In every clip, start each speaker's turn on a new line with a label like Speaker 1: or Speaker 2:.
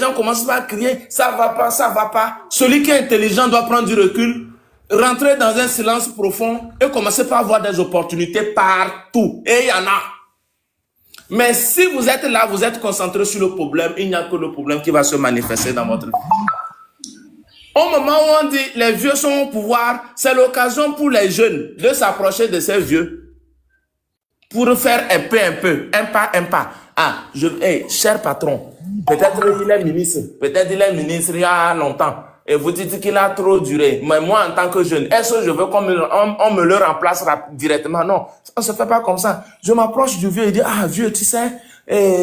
Speaker 1: gens commencent à crier, ça va pas, ça va pas. Celui qui est intelligent doit prendre du recul, rentrer dans un silence profond et commencer par avoir des opportunités partout. Et il y en a. Mais si vous êtes là, vous êtes concentré sur le problème, il n'y a que le problème qui va se manifester dans votre vie. Au moment où on dit les vieux sont au pouvoir, c'est l'occasion pour les jeunes de s'approcher de ces vieux pour faire un peu, un pas. Ah, cher patron, peut-être il est ministre il y a longtemps et vous dites qu'il a trop duré. Mais moi, en tant que jeune, est-ce que je veux qu'on me le remplace directement? Non, ça ne se fait pas comme ça. Je m'approche du vieux et dis, ah vieux, tu sais,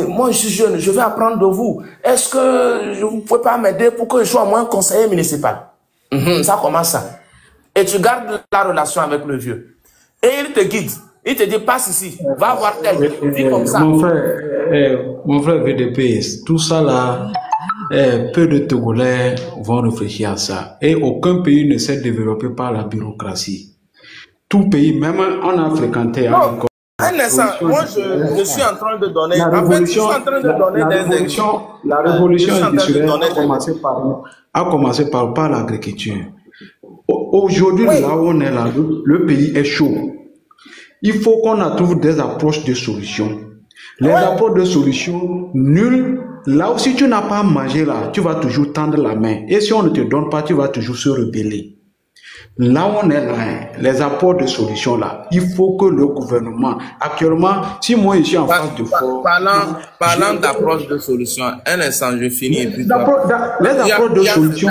Speaker 1: moi je suis jeune, je vais apprendre de vous. Est-ce que vous ne pouvez pas m'aider pour que je sois moins conseiller municipal? Ça commence ça. Et tu gardes la relation avec le vieux. Et il te guide. Il te dit, passe ici, va voir tel, vis comme ça.
Speaker 2: Mon frère VDP, tout ça là, peu de Togolais vont réfléchir à ça. Et aucun pays ne s'est développé par la bureaucratie. Tout pays, même on a fréquenté encore.
Speaker 1: Un instant, moi je suis en train de donner. En fait, je suis en train de donner des exemples.
Speaker 2: La révolution industrielle a commencé par l'agriculture. Aujourd'hui, là où on est là, le pays est chaud. Il faut qu'on trouve des approches de solutions. Les approches de solutions nulles, là où si tu n'as pas mangé là, tu vas toujours tendre la main. Et si on ne te donne pas, tu vas toujours se rebeller. Là où on est là, les apports de solutions là, il faut que le gouvernement, actuellement, si moi je suis en face de fort...
Speaker 1: Parlant d'approche de solutions, un instant, je finis.
Speaker 2: Les approches de solutions...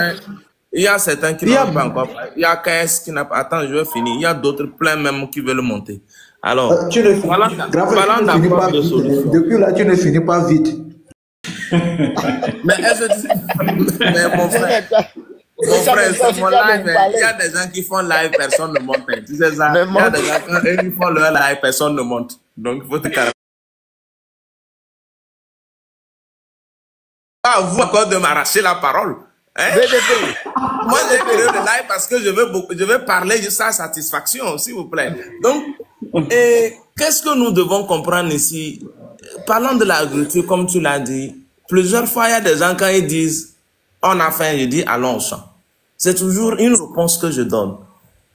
Speaker 1: Il y a certains qui n'ont pas encore. Il y a KS qui n'a pas. Attends, je vais finir. Il y a d'autres plein même qui veulent monter. Alors, parlant d'approche de solutions.
Speaker 2: Depuis là, tu ne finis pas vite.
Speaker 1: Mais est-ce que mais mon frère, c'est mon live. Il y a des gens qui font live, personne ne monte. Tu sais ça? Il y a des gens qui font leur live, personne ne monte. Donc, il faut te calmer. Ah, vous encore de m'arracher la parole. Hein? Moi, j'ai créé le live parce que je veux parler de sa satisfaction, s'il vous plaît. Donc, qu'est-ce que nous devons comprendre ici? Parlant de l'agriculture, comme tu l'as dit, plusieurs fois, il y a des gens, quand ils disent « on a faim », je dis « allons au champ ». C'est toujours une réponse que je donne.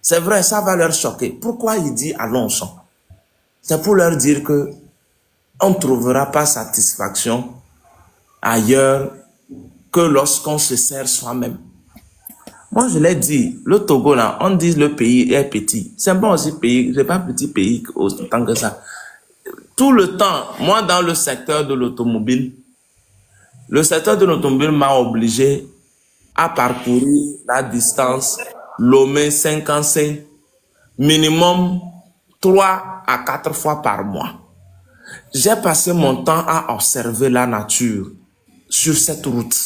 Speaker 1: C'est vrai, ça va leur choquer. Pourquoi il dit « allons au champ » C'est pour leur dire que on ne trouvera pas satisfaction ailleurs que lorsqu'on se sert soi-même. Moi, je l'ai dit, le Togo, là, on dit le pays est petit. C'est bon aussi pays, c'est pas un petit pays autant que ça. Tout le temps, moi, dans le secteur de l'automobile, m'a obligé à parcourir la distance Lomé-50C, minimum 3 à 4 fois par mois. J'ai passé mon temps à observer la nature sur cette route.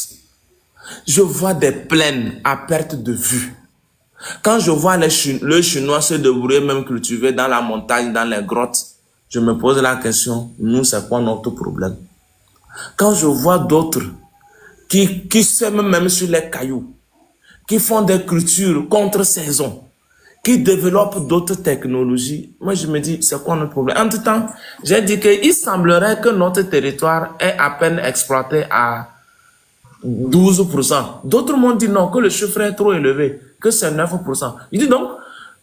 Speaker 1: Je vois des plaines à perte de vue. Quand je vois le Chinois se débrouiller, même cultiver dans la montagne, dans les grottes, je me pose la question, nous, c'est quoi notre problème? Quand je vois d'autres qui sèment même sur les cailloux, qui font des cultures contre saison, qui développent d'autres technologies, moi je me dis, c'est quoi notre problème? En tout temps, j'ai dit qu'il semblerait que notre territoire est à peine exploité à 12%. D'autres m'ont dit non, que le chiffre est trop élevé, que c'est 9%. Je dis donc,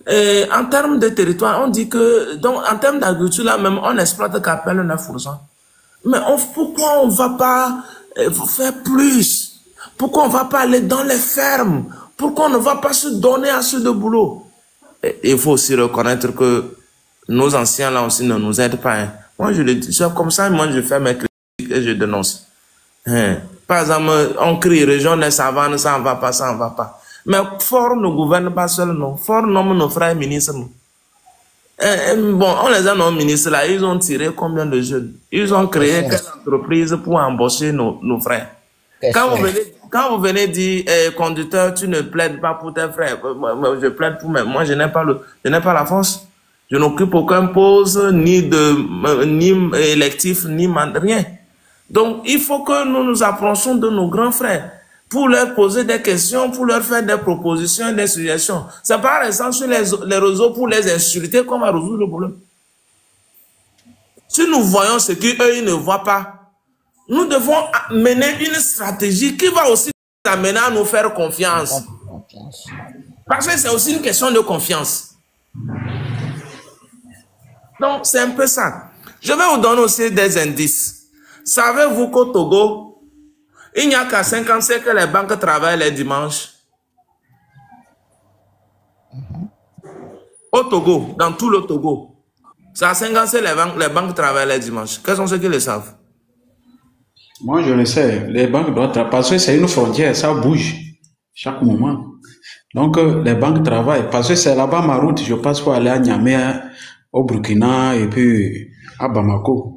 Speaker 1: en termes de territoire, on dit que, donc en termes d'agriculture, là même, on exploite qu'à peine 9%. Mais pourquoi on ne va pas faire plus? Pourquoi on ne va pas aller dans les fermes? Pourquoi on ne va pas se donner assez de boulot? Et il faut aussi reconnaître que nos anciens là aussi ne nous aident pas. Hein. Moi je le dis, c'est comme ça, moi je fais mes critiques et je dénonce. Hein. Par exemple, on crie région des savanes, ça ne va pas, ça ne va pas. Mais fort ne gouverne pas seul, non. Fort nomme nos frères ministres, non. Bon, on les a nommés ministres là, ils ont tiré combien de jeunes? Ils ont créé quelle entreprise pour embaucher nos frères? Quand vous venez dire, conducteur, tu ne plaides pas pour tes frères, je plaide pour moi, je n'ai pas la force. Je n'occupe aucun poste, ni électif, ni rien. Donc, il faut que nous nous approchions de nos grands frères pour leur poser des questions, pour leur faire des propositions, des suggestions. C'est pas restant sur les réseaux pour les insulter qu'on va résoudre le problème. Si nous voyons ce qu'eux, ils ne voient pas, Nous devons mener une stratégie qui va aussi nous amener à nous faire confiance. Parce que c'est aussi une question de confiance. Donc, c'est un peu ça. Je vais vous donner aussi des indices. Savez-vous qu'au Togo, il n'y a qu'à 55 que les banques travaillent les dimanches? Au Togo, dans tout le Togo. C'est à 55 les banques travaillent les dimanches. Quels sont ceux qui le savent?
Speaker 2: Moi, je le sais. Les banques doivent travailler parce que c'est une frontière, ça bouge chaque moment. Donc, les banques travaillent parce que c'est là-bas ma route. Je passe pour aller à Niamey, au Burkina et puis à Bamako.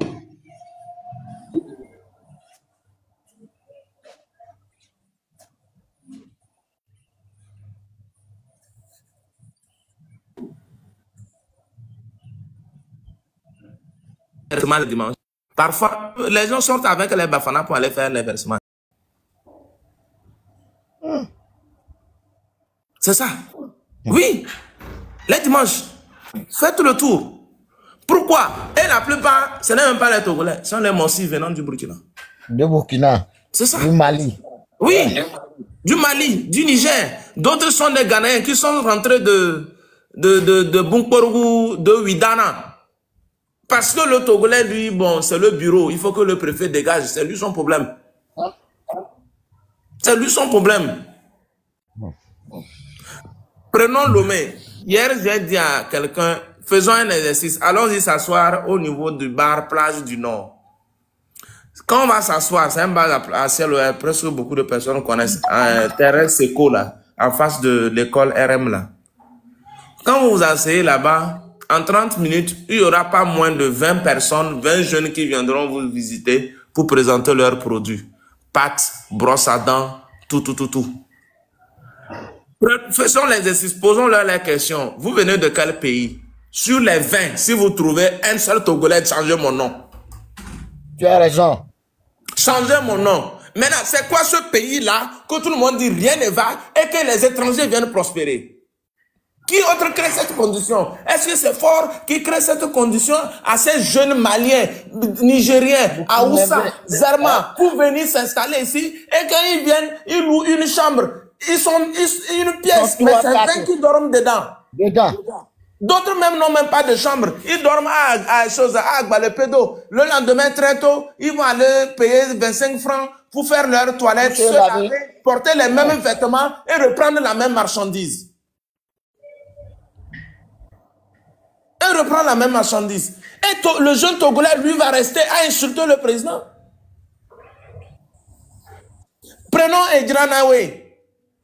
Speaker 1: Le dimanche. Parfois, les gens sortent avec les Bafana pour aller faire les versements. C'est ça. Oui. Les dimanches, faites le tour. Pourquoi? Et la plupart, ce n'est même pas les Togolais, ce sont les Mossis venant du Burkina.
Speaker 3: Du Burkina.
Speaker 1: C'est ça.
Speaker 3: Du Mali.
Speaker 1: Oui. Du Mali, du Niger. D'autres sont des Ghanéens qui sont rentrés de Bunkporou, de Ouidana. Parce que le Togolais, lui, bon, c'est le bureau. Il faut que le préfet dégage. C'est lui son problème. C'est lui son problème. Prenons Lomé. Hier, j'ai dit à quelqu'un, faisons un exercice. Allons-y s'asseoir au niveau du bar plage du Nord. Quand on va s'asseoir, c'est un bar à ciel ouvert, presque beaucoup de personnes connaissent. Un terrain Seco, là, en face de l'école RM, là. Quand vous vous asseyez là-bas, en 30 minutes, il n'y aura pas moins de 20 personnes, 20 jeunes qui viendront vous visiter pour présenter leurs produits. Pâtes, brosse à dents, tout. Faisons l'exercice, posons-leur les questions. Vous venez de quel pays? Sur les 20, si vous trouvez un seul Togolais, changez mon nom.
Speaker 3: Tu as raison.
Speaker 1: Changez mon nom. Maintenant, c'est quoi ce pays-là que tout le monde dit rien ne va et que les étrangers viennent prospérer? Qui autre crée cette condition? Est-ce que c'est fort qui crée cette condition à ces jeunes Maliens, Nigériens, Aoussa, Zarma, pour venir s'installer ici et quand ils viennent, ils louent une chambre, ils sont une pièce, mais certains qui dorment dedans. D'autres même n'ont même pas de chambre. Ils dorment à Agbalépédo. Le lendemain, très tôt, ils vont aller payer 25 francs pour faire leur toilette, se laver, porter les mêmes vêtements et reprendre la même marchandise. Et reprend la même marchandise. Et le jeune Togolais, lui, va rester à insulter le président. Prenons Egranawe.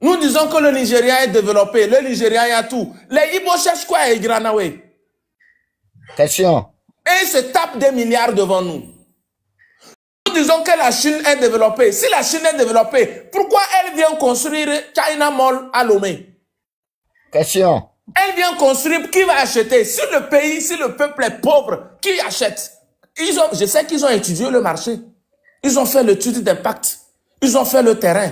Speaker 1: Nous disons que le Nigeria est développé. Le Nigeria, il y a tout. Les Ibo cherchent quoi à Egranawe?
Speaker 3: Question.
Speaker 1: Et ils se tapent des milliards devant nous. Nous disons que la Chine est développée. Si la Chine est développée, pourquoi elle vient construire China Mall à Lomé?
Speaker 3: Question.
Speaker 1: Elle vient construire, qui va acheter? Si le pays, si le peuple est pauvre, qui achète? Je sais qu'ils ont étudié le marché. Ils ont fait l'étude d'impact. Ils ont fait le terrain.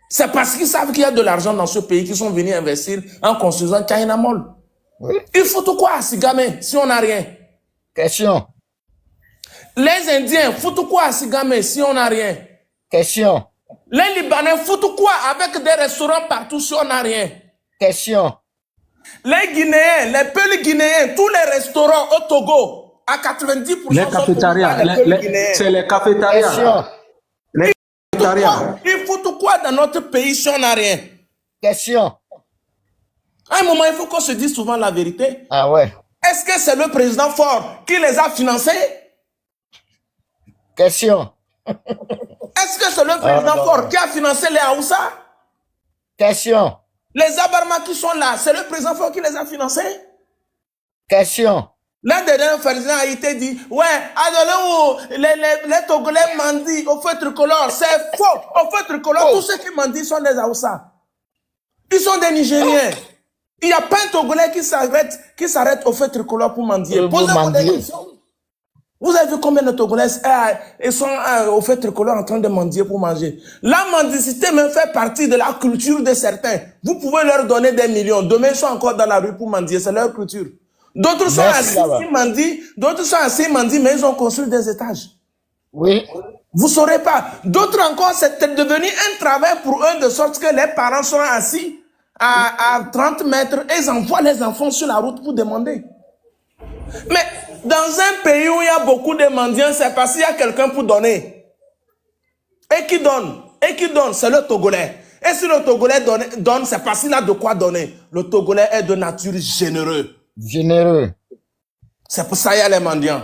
Speaker 1: C'est parce qu'ils savent qu'il y a de l'argent dans ce pays qu'ils sont venus investir en construisant China Mall. Oui. Il faut tout quoi à Sigamé si on n'a rien?
Speaker 3: Question.
Speaker 1: Les Indiens foutent quoi à Sigamé si on n'a rien?
Speaker 3: Question.
Speaker 1: Les Libanais foutent quoi avec des restaurants partout si on n'a rien?
Speaker 3: Question.
Speaker 1: Les Guinéens, les peuples guinéens, tous les restaurants au Togo, à 90%.
Speaker 2: Les cafétérias, c'est les cafétérias. Les cafétérias.
Speaker 1: Il faut tout quoi dans notre pays si on n'a rien?
Speaker 3: Question.
Speaker 1: À un moment, il faut qu'on se dise souvent la vérité.
Speaker 3: Ah ouais.
Speaker 1: Est-ce que c'est le président Ford qui les a financés?
Speaker 3: Question.
Speaker 1: Est-ce que c'est le président Ford qui a financé les Haoussa?
Speaker 3: Question.
Speaker 1: Les Abarma qui sont là, c'est le président Ford qui les a financés?
Speaker 3: Question.
Speaker 1: L'un des derniers présidents a été dit, ouais, les Togolais mendient au feu tricolore. C'est faux. Au feu tricolore, tous ceux qui mendient sont des Haoussa. Ils sont des Nigériens. Il n'y a pas un Togolais qui s'arrête au feu tricolore pour mendier. Posez-vous des questions. Vous avez vu combien de Togolais sont au feu tricolore en train de mendier pour manger? La mendicité même fait partie de la culture de certains. Vous pouvez leur donner des millions. Demain, ils sont encore dans la rue pour mendier. C'est leur culture. D'autres sont assis, ils mendient. D'autres sont assis, ils mendient, mais ils ont construit des étages.
Speaker 3: Oui.
Speaker 1: Vous ne saurez pas. D'autres encore, c'est devenu un travail pour eux de sorte que les parents sont assis à 30 mètres et ils envoient les enfants sur la route pour demander. Mais dans un pays où il y a beaucoup de mendiants, c'est parce qu'il y a quelqu'un pour donner. Et qui donne? Et qui donne? C'est le Togolais. Et si le Togolais donne, c'est parce qu'il a de quoi donner. Le Togolais est de nature généreux.
Speaker 3: Généreux.
Speaker 1: C'est pour ça qu'il y a les mendiants.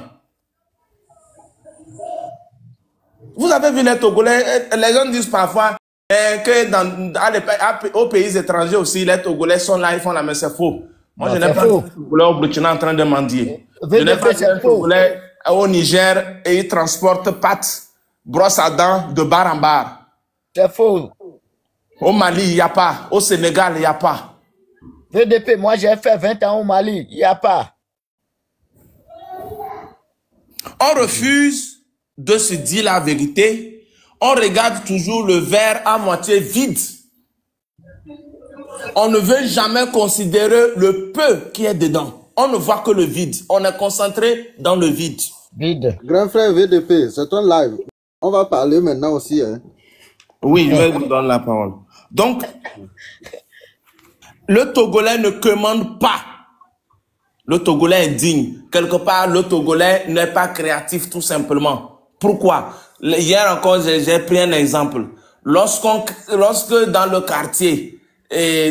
Speaker 1: Vous avez vu les Togolais, les gens disent parfois que aux pays étrangers aussi, les Togolais sont là, ils font la même, c'est faux. Moi, je n'ai pas vu les Togolais au Burkina en train de mendier. Je n'ai pas vu les Togolais au Niger et ils transportent pâtes, brosses à dents de bar en bar.
Speaker 3: C'est faux.
Speaker 1: Au Mali, il n'y a pas. Au Sénégal, il n'y a pas.
Speaker 3: VDP, moi j'ai fait 20 ans au Mali, il n'y a pas.
Speaker 1: On refuse de se dire la vérité. On regarde toujours le verre à moitié vide. On ne veut jamais considérer le peu qui est dedans. On ne voit que le vide. On est concentré dans le vide.
Speaker 3: Vide.
Speaker 4: Grand frère VDP, c'est ton live. On va parler maintenant aussi. Hein.
Speaker 1: Oui, je vais vous donner la parole. Donc, le Togolais ne commande pas. Le Togolais est digne. Quelque part, le Togolais n'est pas créatif tout simplement. Pourquoi? Hier encore, j'ai pris un exemple. Lorsque dans le quartier,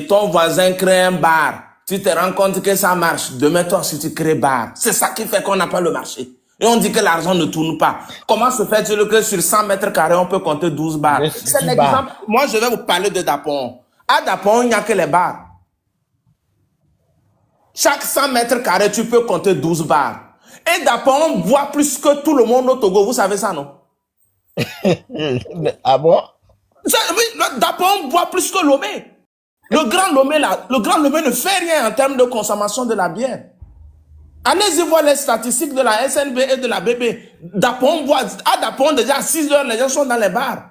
Speaker 1: ton voisin crée un bar, tu te rends compte que ça marche. Demain, toi aussi, tu crées bar. C'est ça qui fait qu'on n'a pas le marché. Et on dit que l'argent ne tourne pas. Comment se fait-il que sur 100 mètres carrés, on peut compter 12 bars? C'est l'exemple. Moi, je vais vous parler de Dapon. À Dapon, il n'y a que les bars. Chaque 100 mètres carrés, tu peux compter 12 bars. Et Dapon boit plus que tout le monde au Togo. Vous savez ça, non?
Speaker 3: Ah bon?
Speaker 1: Oui, Dapon boit plus que Lomé. Le Grand Lomé, là, le Grand Lomé ne fait rien en termes de consommation de la bière. Allez-y voir les statistiques de la SNB et de la BB. Dapon boit. À Dapon, déjà à 6 heures, les gens sont dans les bars.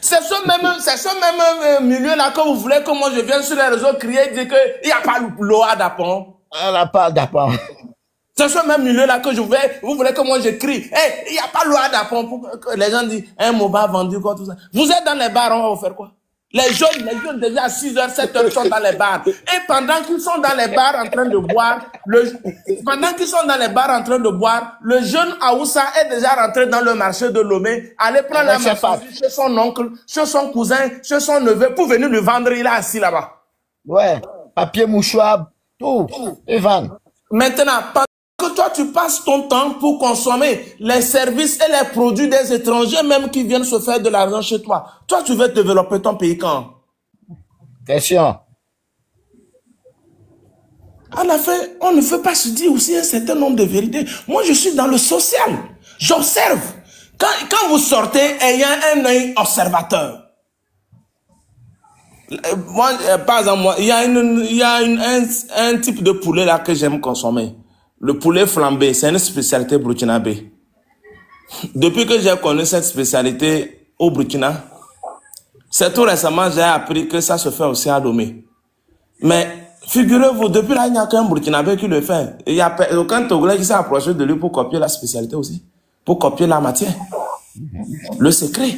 Speaker 1: C'est ce même milieu-là que vous voulez que moi je vienne sur les réseaux crier et dire qu'il n'y a pas l'eau à Dapon.
Speaker 3: On n'a pas Dapon.
Speaker 1: C'est ce même milieu-là que vous voulez que moi je crie. Hey, il n'y a pas l'eau à Dapon. Pour que les gens disent, un MOBA vendu, quoi, tout ça. Vous êtes dans les bars, on va vous faire quoi? Les jeunes déjà à 6 heures, 7 heures sont dans les bars. Et pendant qu'ils sont dans les bars en train de boire, le jeune Aoussa est déjà rentré dans le marché de Lomé, aller prendre la marchandise chez son oncle, chez son cousin, chez son neveu, pour venir lui vendre, il est assis là-bas.
Speaker 3: Ouais, papier mouchoir, tout, Ivan.
Speaker 1: Maintenant, pendant que toi tu passes ton temps pour consommer les services et les produits des étrangers même qui viennent se faire de l'argent chez toi, toi tu veux développer ton pays quand?
Speaker 3: Question.
Speaker 1: À la fin, on ne veut pas se dire aussi un certain nombre de vérités. Moi, je suis dans le social. J'observe. Quand vous sortez, il y a un œil observateur. Moi, par exemple, il y a un type de poulet là que j'aime consommer. Le poulet flambé, c'est une spécialité burkinabé. Depuis que j'ai connu cette spécialité au Burkina, c'est tout récemment j'ai appris que ça se fait aussi à Lomé. Mais figurez-vous, depuis là, il n'y a qu'un Burkinabé qui le fait. Il n'y a aucun Togolais qui s'est approché de lui pour copier la spécialité aussi. Pour copier la matière. Le secret.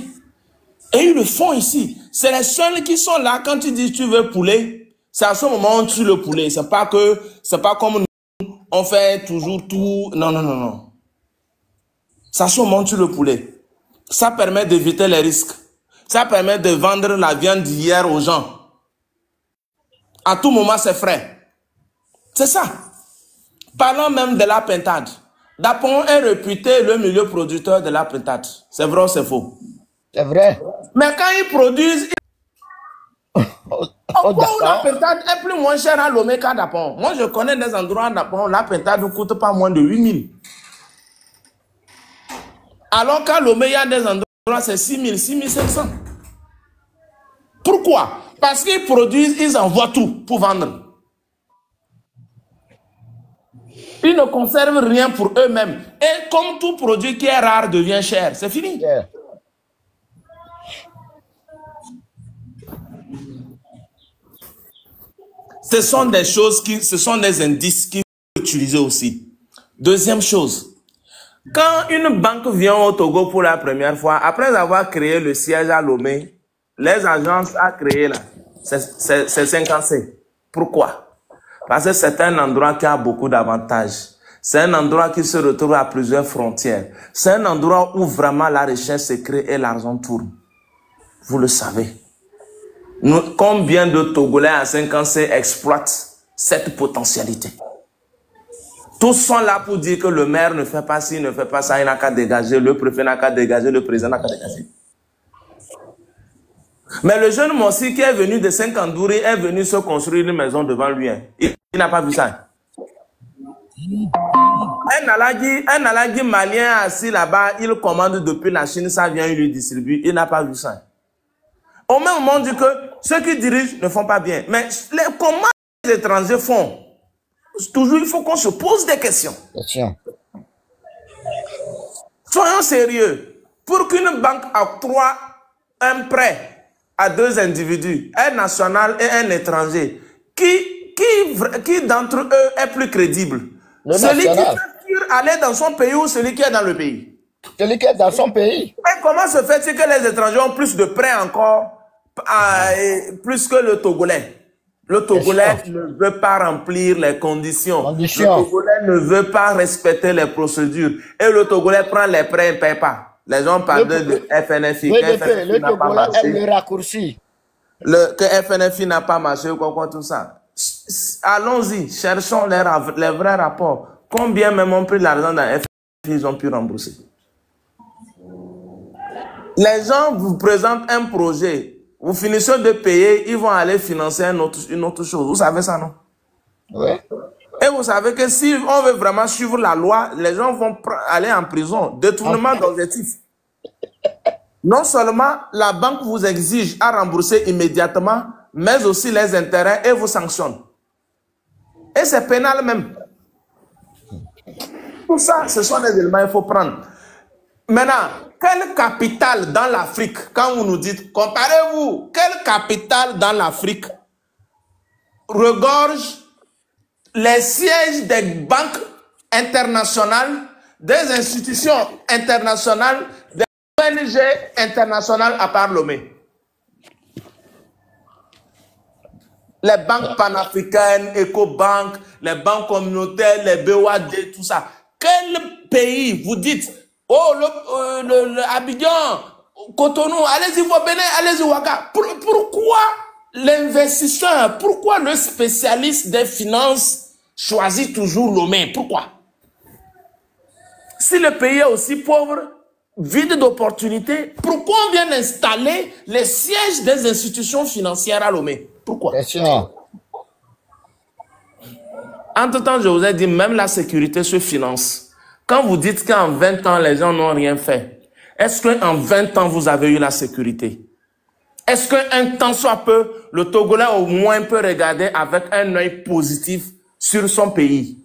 Speaker 1: Et ils le font ici. C'est les seuls qui sont là quand tu dis tu veux poulet. C'est à ce moment où on tue le poulet. C'est pas comme nous, on fait toujours tout. Non, non, non, non. C'est à ce moment où on tue le poulet. Ça permet d'éviter les risques. Ça permet de vendre la viande d'hier aux gens. À tout moment, c'est frais. C'est ça. Parlons même de la pintade. Dapon est réputé le milieu producteur de la pintade. C'est vrai ou c'est faux?
Speaker 3: C'est vrai.
Speaker 1: Mais quand ils produisent, la pintade est plus moins chère à Lomé qu'à Dapon. Moi, je connais des endroits à Dapon, la pintade ne coûte pas moins de 8 000. Alors qu'à Lomé, il y a des endroits, c'est 6 000, 6 500. Pourquoi? Parce qu'ils produisent, ils envoient tout pour vendre. Ils ne conservent rien pour eux-mêmes. Et comme tout produit qui est rare devient cher, c'est fini.
Speaker 3: Yeah.
Speaker 1: Ce sont des choses ce sont des indices qu'il faut utiliser aussi. Deuxième chose, quand une banque vient au Togo pour la première fois, après avoir créé le siège à Lomé, les agences à créer là, c'est 50C. Pourquoi? Parce que c'est un endroit qui a beaucoup d'avantages. C'est un endroit qui se retrouve à plusieurs frontières. C'est un endroit où vraiment la recherche se crée et l'argent tourne. Vous le savez. Combien de Togolais à 50C exploitent cette potentialité? Tous sont là pour dire que le maire ne fait pas ci, ne fait pas ça, il n'a qu'à dégager, le préfet n'a qu'à dégager, le président n'a qu'à dégager. Mais le jeune Mossi qui est venu de Saint-Kandouri est venu se construire une maison devant lui. Hein. Il n'a pas vu ça. Un alagi malien assis là-bas, il commande depuis la Chine, ça vient, il lui distribue. Il n'a pas vu ça. Au même moment, on dit que ceux qui dirigent ne font pas bien. Mais comment les étrangers font? Toujours, il faut qu'on se pose des questions. Soyons sérieux. Pour qu'une banque octroie un prêt à deux individus, un national et un étranger, qui d'entre eux est plus crédible? Celui qui peut aller dans son pays ou celui qui est dans le pays?
Speaker 3: Celui qui est dans son pays.
Speaker 1: Mais comment se fait-il que les étrangers ont plus de prêts encore, plus que le Togolais? Le Togolais ne veut pas remplir les conditions. Le Togolais ne veut pas respecter les procédures. Et le Togolais prend les prêts et ne paye pas. Les gens parlent de FNFI.
Speaker 3: Le Togolais est le raccourci.
Speaker 1: Que FNFI n'a pas marché ou quoi, tout ça. Allons-y, cherchons les vrais rapports. Combien même ont pris l'argent dans FNFI, ils ont pu rembourser. Les gens vous présentent un projet. Vous finissez de payer, ils vont aller financer une autre chose. Vous savez ça, non?
Speaker 3: Oui.
Speaker 1: Et vous savez que si on veut vraiment suivre la loi, les gens vont aller en prison. Détournement d'objectifs. Non seulement la banque vous exige à rembourser immédiatement, mais aussi les intérêts et vous sanctionne. Et c'est pénal même. Tout ça, ce sont des éléments qu'il faut prendre. Maintenant, quelle capitale dans l'Afrique, quand vous nous dites, comparez-vous, quelle capitale dans l'Afrique regorge les sièges des banques internationales, des institutions internationales, des ONG internationales à part Lomé? Les banques panafricaines, Ecobank, les banques communautaires, les BOAD, tout ça. Quel pays, vous dites, oh, le Abidjan, Cotonou, allez-y, Bénin, allez-y, Ouaga. Pourquoi l'investisseur, pourquoi le spécialiste des finances choisit toujours Lomé? Pourquoi? Si le pays est aussi pauvre, vide d'opportunités, pourquoi on vient installer les sièges des institutions financières à Lomé? Pourquoi? Entre-temps, je vous ai dit, même la sécurité se finance. Quand vous dites qu'en 20 ans, les gens n'ont rien fait, est-ce qu'en 20 ans, vous avez eu la sécurité? Est-ce qu'un temps soit peu, le Togolais au moins peut regarder avec un œil positif sur son pays?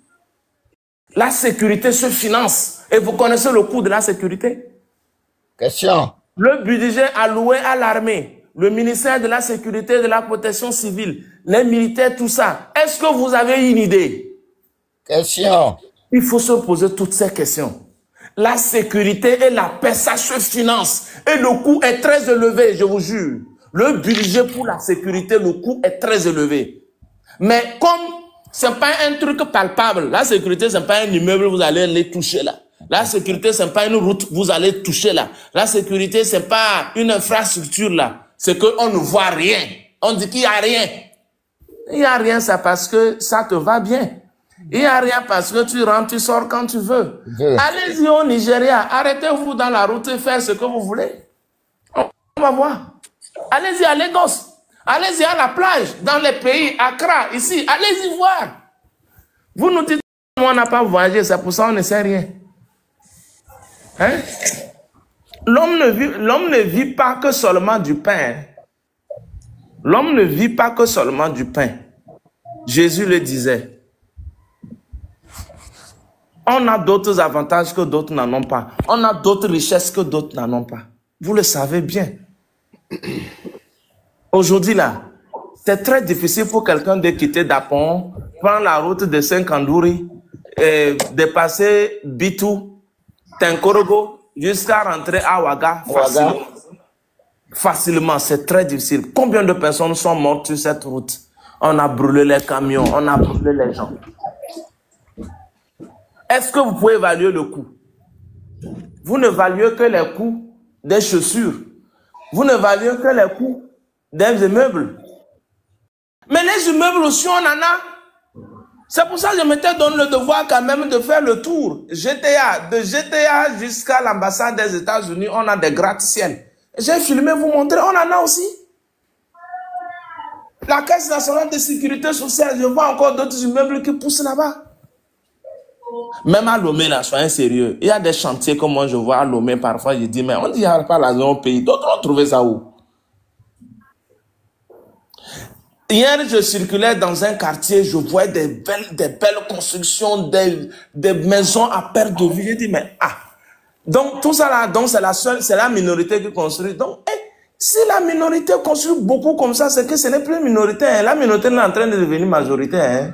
Speaker 1: La sécurité se finance. Et vous connaissez le coût de la sécurité? Le budget alloué à l'armée, le ministère de la Sécurité et de la Protection civile, les militaires, tout ça. Est-ce que vous avez une idée? Il faut se poser toutes ces questions. La sécurité et la paix, ça se finance. Et le coût est très élevé, je vous jure. Le budget pour la sécurité, le coût est très élevé. Mais comme ce n'est pas un truc palpable, la sécurité, ce n'est pas un immeuble, vous allez les toucher là. La sécurité, ce n'est pas une route, vous allez toucher là. La sécurité, ce n'est pas une infrastructure là. C'est qu'on ne voit rien. On dit qu'il n'y a rien. Il n'y a rien, c'est parce que ça te va bien. Il n'y a rien parce que tu rentres, tu sors quand tu veux. Allez-y au Nigeria, arrêtez-vous dans la route et faites ce que vous voulez. On va voir. Allez-y à Lagos. Allez-y à la plage, dans les pays, Accra, ici. Allez-y voir. Vous nous dites, on n'a pas voyagé, c'est pour ça qu'on ne sait rien. Hein? L'homme ne vit pas que seulement du pain. L'homme ne vit pas que seulement du pain. Jésus le disait. On a d'autres avantages que d'autres n'en ont pas. On a d'autres richesses que d'autres n'en ont pas. Vous le savez bien. Aujourd'hui là, c'est très difficile pour quelqu'un de quitter Dapon, prendre la route de Saint-Kandouri dépasser Bitou, Tenkorogo, jusqu'à rentrer à Ouaga facilement. C'est très difficile. Combien de personnes sont mortes sur cette route? On a brûlé les camions, on a brûlé les gens. Est-ce que vous pouvez évaluer le coût? Vous ne valuez que les coûts des chaussures. Vous ne valuez que les coûts des immeubles. Mais les immeubles aussi, on en a. C'est pour ça que je m'étais donné le devoir quand même de faire le tour. GTA, de GTA jusqu'à l'ambassade des États-Unis, on a des gratte-ciel. J'ai filmé, vous montrer, on en a aussi. La Caisse nationale de sécurité sociale, je vois encore d'autres immeubles qui poussent là-bas. Même à Lomé, là, soyez sérieux. Il y a des chantiers comme moi, je vois à Lomé, parfois, je dis, mais on dit, il n'y a pas la zone au pays. D'autres ont trouvé ça où? Hier, je circulais dans un quartier, je voyais des belles constructions, des maisons à perte de vue. J'ai dit, mais donc tout ça là, donc c'est la minorité qui construit. Donc, si la minorité construit beaucoup comme ça, c'est que ce n'est plus une minorité. Hein. La minorité est en train de devenir majorité. Hein.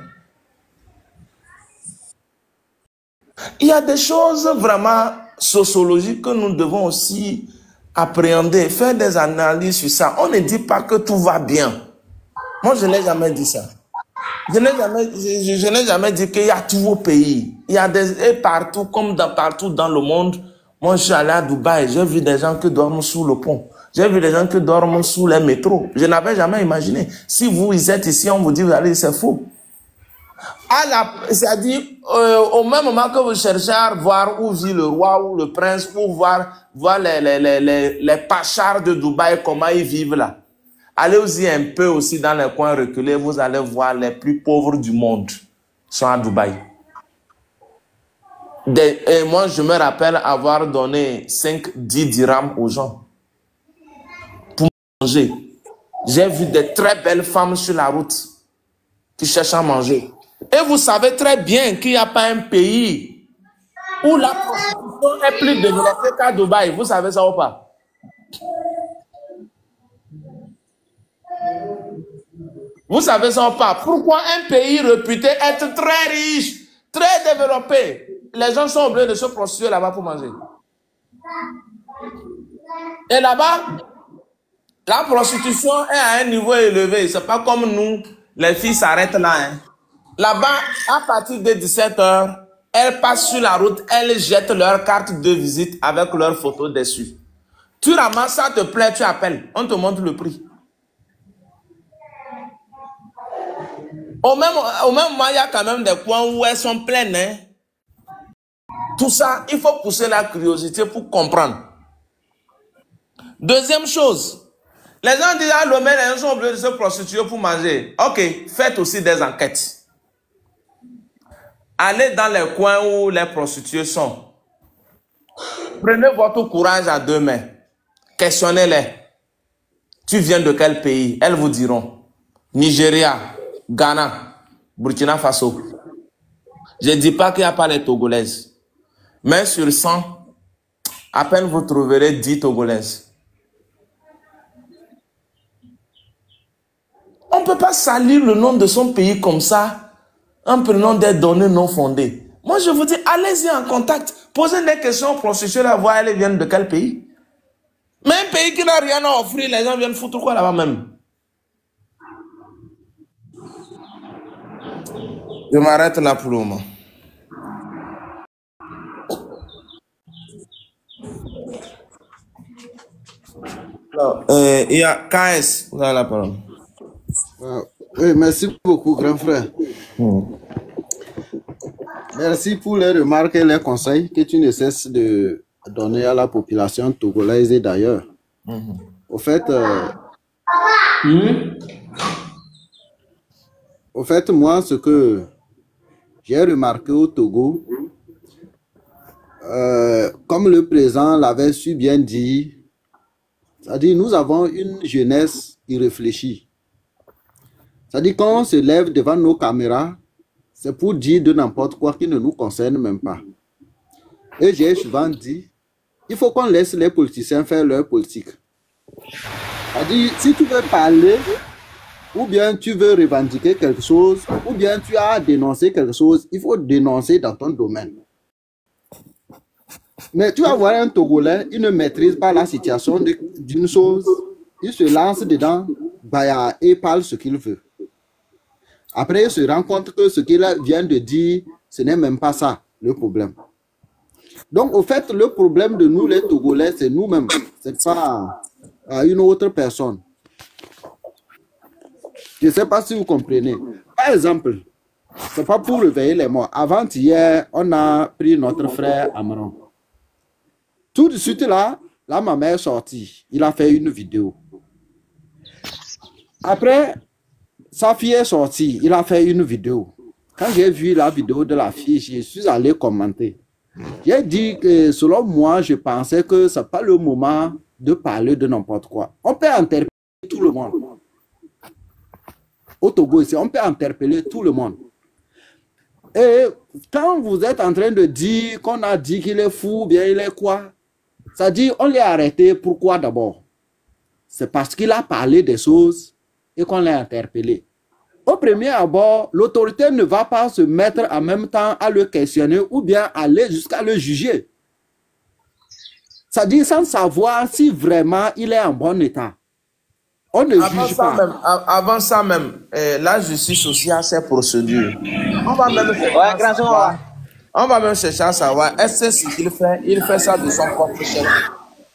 Speaker 1: Il y a des choses vraiment sociologiques que nous devons aussi appréhender, faire des analyses sur ça. On ne dit pas que tout va bien. Moi, je n'ai jamais dit ça. Je n'ai jamais dit qu'il y a tout au pays. Il y a et partout, comme partout dans le monde. Moi, je suis allé à Dubaï, j'ai vu des gens qui dorment sous le pont. J'ai vu des gens qui dorment sous les métros. Je n'avais jamais imaginé. Si vous êtes ici, on vous dit, vous allez, c'est faux. C'est-à-dire, au même moment que vous cherchez à voir où vit le roi ou le prince, ou voir les pachards de Dubaï, comment ils vivent là. Allez aussi un peu aussi dans les coins reculés, vous allez voir les plus pauvres du monde sont à Dubaï. Et moi, je me rappelle avoir donné 5-10 dirhams aux gens pour manger. J'ai vu des très belles femmes sur la route qui cherchent à manger. Et vous savez très bien qu'il n'y a pas un pays où la prostitution est plus développée qu'à Dubaï. Vous savez ça ou pas? Vous savez ça ou pas? Pourquoi un pays réputé être très riche, très développé, les gens sont obligés de se prostituer là-bas pour manger? Et là-bas, la prostitution est à un niveau élevé. C'est pas comme nous, les filles s'arrêtent là. Hein. Là-bas, à partir de 17 h, elles passent sur la route, elles jettent leur carte de visite avec leur photo dessus. Tu ramasses, ça te plaît, tu appelles, on te montre le prix. Au même moment, il y a quand même des coins où elles sont pleines. Hein. Tout ça, il faut pousser la curiosité pour comprendre. Deuxième chose, les gens disent, les gens sont obligés de se prostituer pour manger. Ok, faites aussi des enquêtes. Allez dans les coins où les prostituées sont. Prenez votre courage à deux mains. Questionnez-les. Tu viens de quel pays? Elles vous diront. Nigeria, Ghana, Burkina Faso. Je ne dis pas qu'il n'y a pas les Togolaises. Mais sur 100, à peine vous trouverez 10 Togolaises. On ne peut pas salir le nom de son pays comme ça en prenant des données non fondées. Moi, je vous dis, allez-y en contact. Posez des questions aux prostituées, là, voir elles viennent de quel pays. Mais un pays qui n'a rien à offrir, les gens viennent foutre quoi là-bas même? Je m'arrête là pour le moment. Il y a KS, vous avez la parole.
Speaker 4: Oui, merci beaucoup, grand frère. Merci pour les remarques et les conseils que tu ne cesses de donner à la population togolaise et d'ailleurs. Au fait, moi, ce que j'ai remarqué au Togo, comme le président l'avait su bien dire, c'est-à-dire nous avons une jeunesse irréfléchie. C'est-à-dire quand on se lève devant nos caméras, c'est pour dire de n'importe quoi qui ne nous concerne même pas. Et j'ai souvent dit, il faut qu'on laisse les politiciens faire leur politique. C'est-à-dire, si tu veux parler, ou bien tu veux revendiquer quelque chose, ou bien tu as dénoncé quelque chose, il faut dénoncer dans ton domaine. Mais tu vas voir un Togolais, il ne maîtrise pas la situation d'une chose, il se lance dedans, et parle ce qu'il veut. Après, il se rend compte que ce qu'il vient de dire, ce n'est même pas ça, le problème. Donc, au fait, le problème de nous, les Togolais, c'est nous-mêmes. Ce n'est pas une autre personne. Je ne sais pas si vous comprenez. Par exemple, ce n'est pas pour réveiller les morts. Avant-hier, on a pris notre frère Amron. Tout de suite là, ma mère est sortie. Il a fait une vidéo. Après, sa fille est sortie. Il a fait une vidéo. Quand j'ai vu la vidéo de la fille, je suis allé commenter. J'ai dit que selon moi, je pensais que ce n'est pas le moment de parler de n'importe quoi. On peut interpeller tout le monde. Au Togo ici, on peut interpeller tout le monde. Et quand vous êtes en train de dire qu'on a dit qu'il est fou, bien il est quoi, ça dit on l'a arrêté. Pourquoi d'abord? C'est parce qu'il a parlé des choses et qu'on l'a interpellé. Au premier abord, l'autorité ne va pas se mettre en même temps à le questionner ou bien aller jusqu'à le juger. Ça dit sans savoir si vraiment il est en bon état. On ne juge pas.
Speaker 1: Avant ça même, la justice aussi a ses procédures. On va même chercher à savoir, est-ce que ce qu'il fait, il fait ça de son propre chef?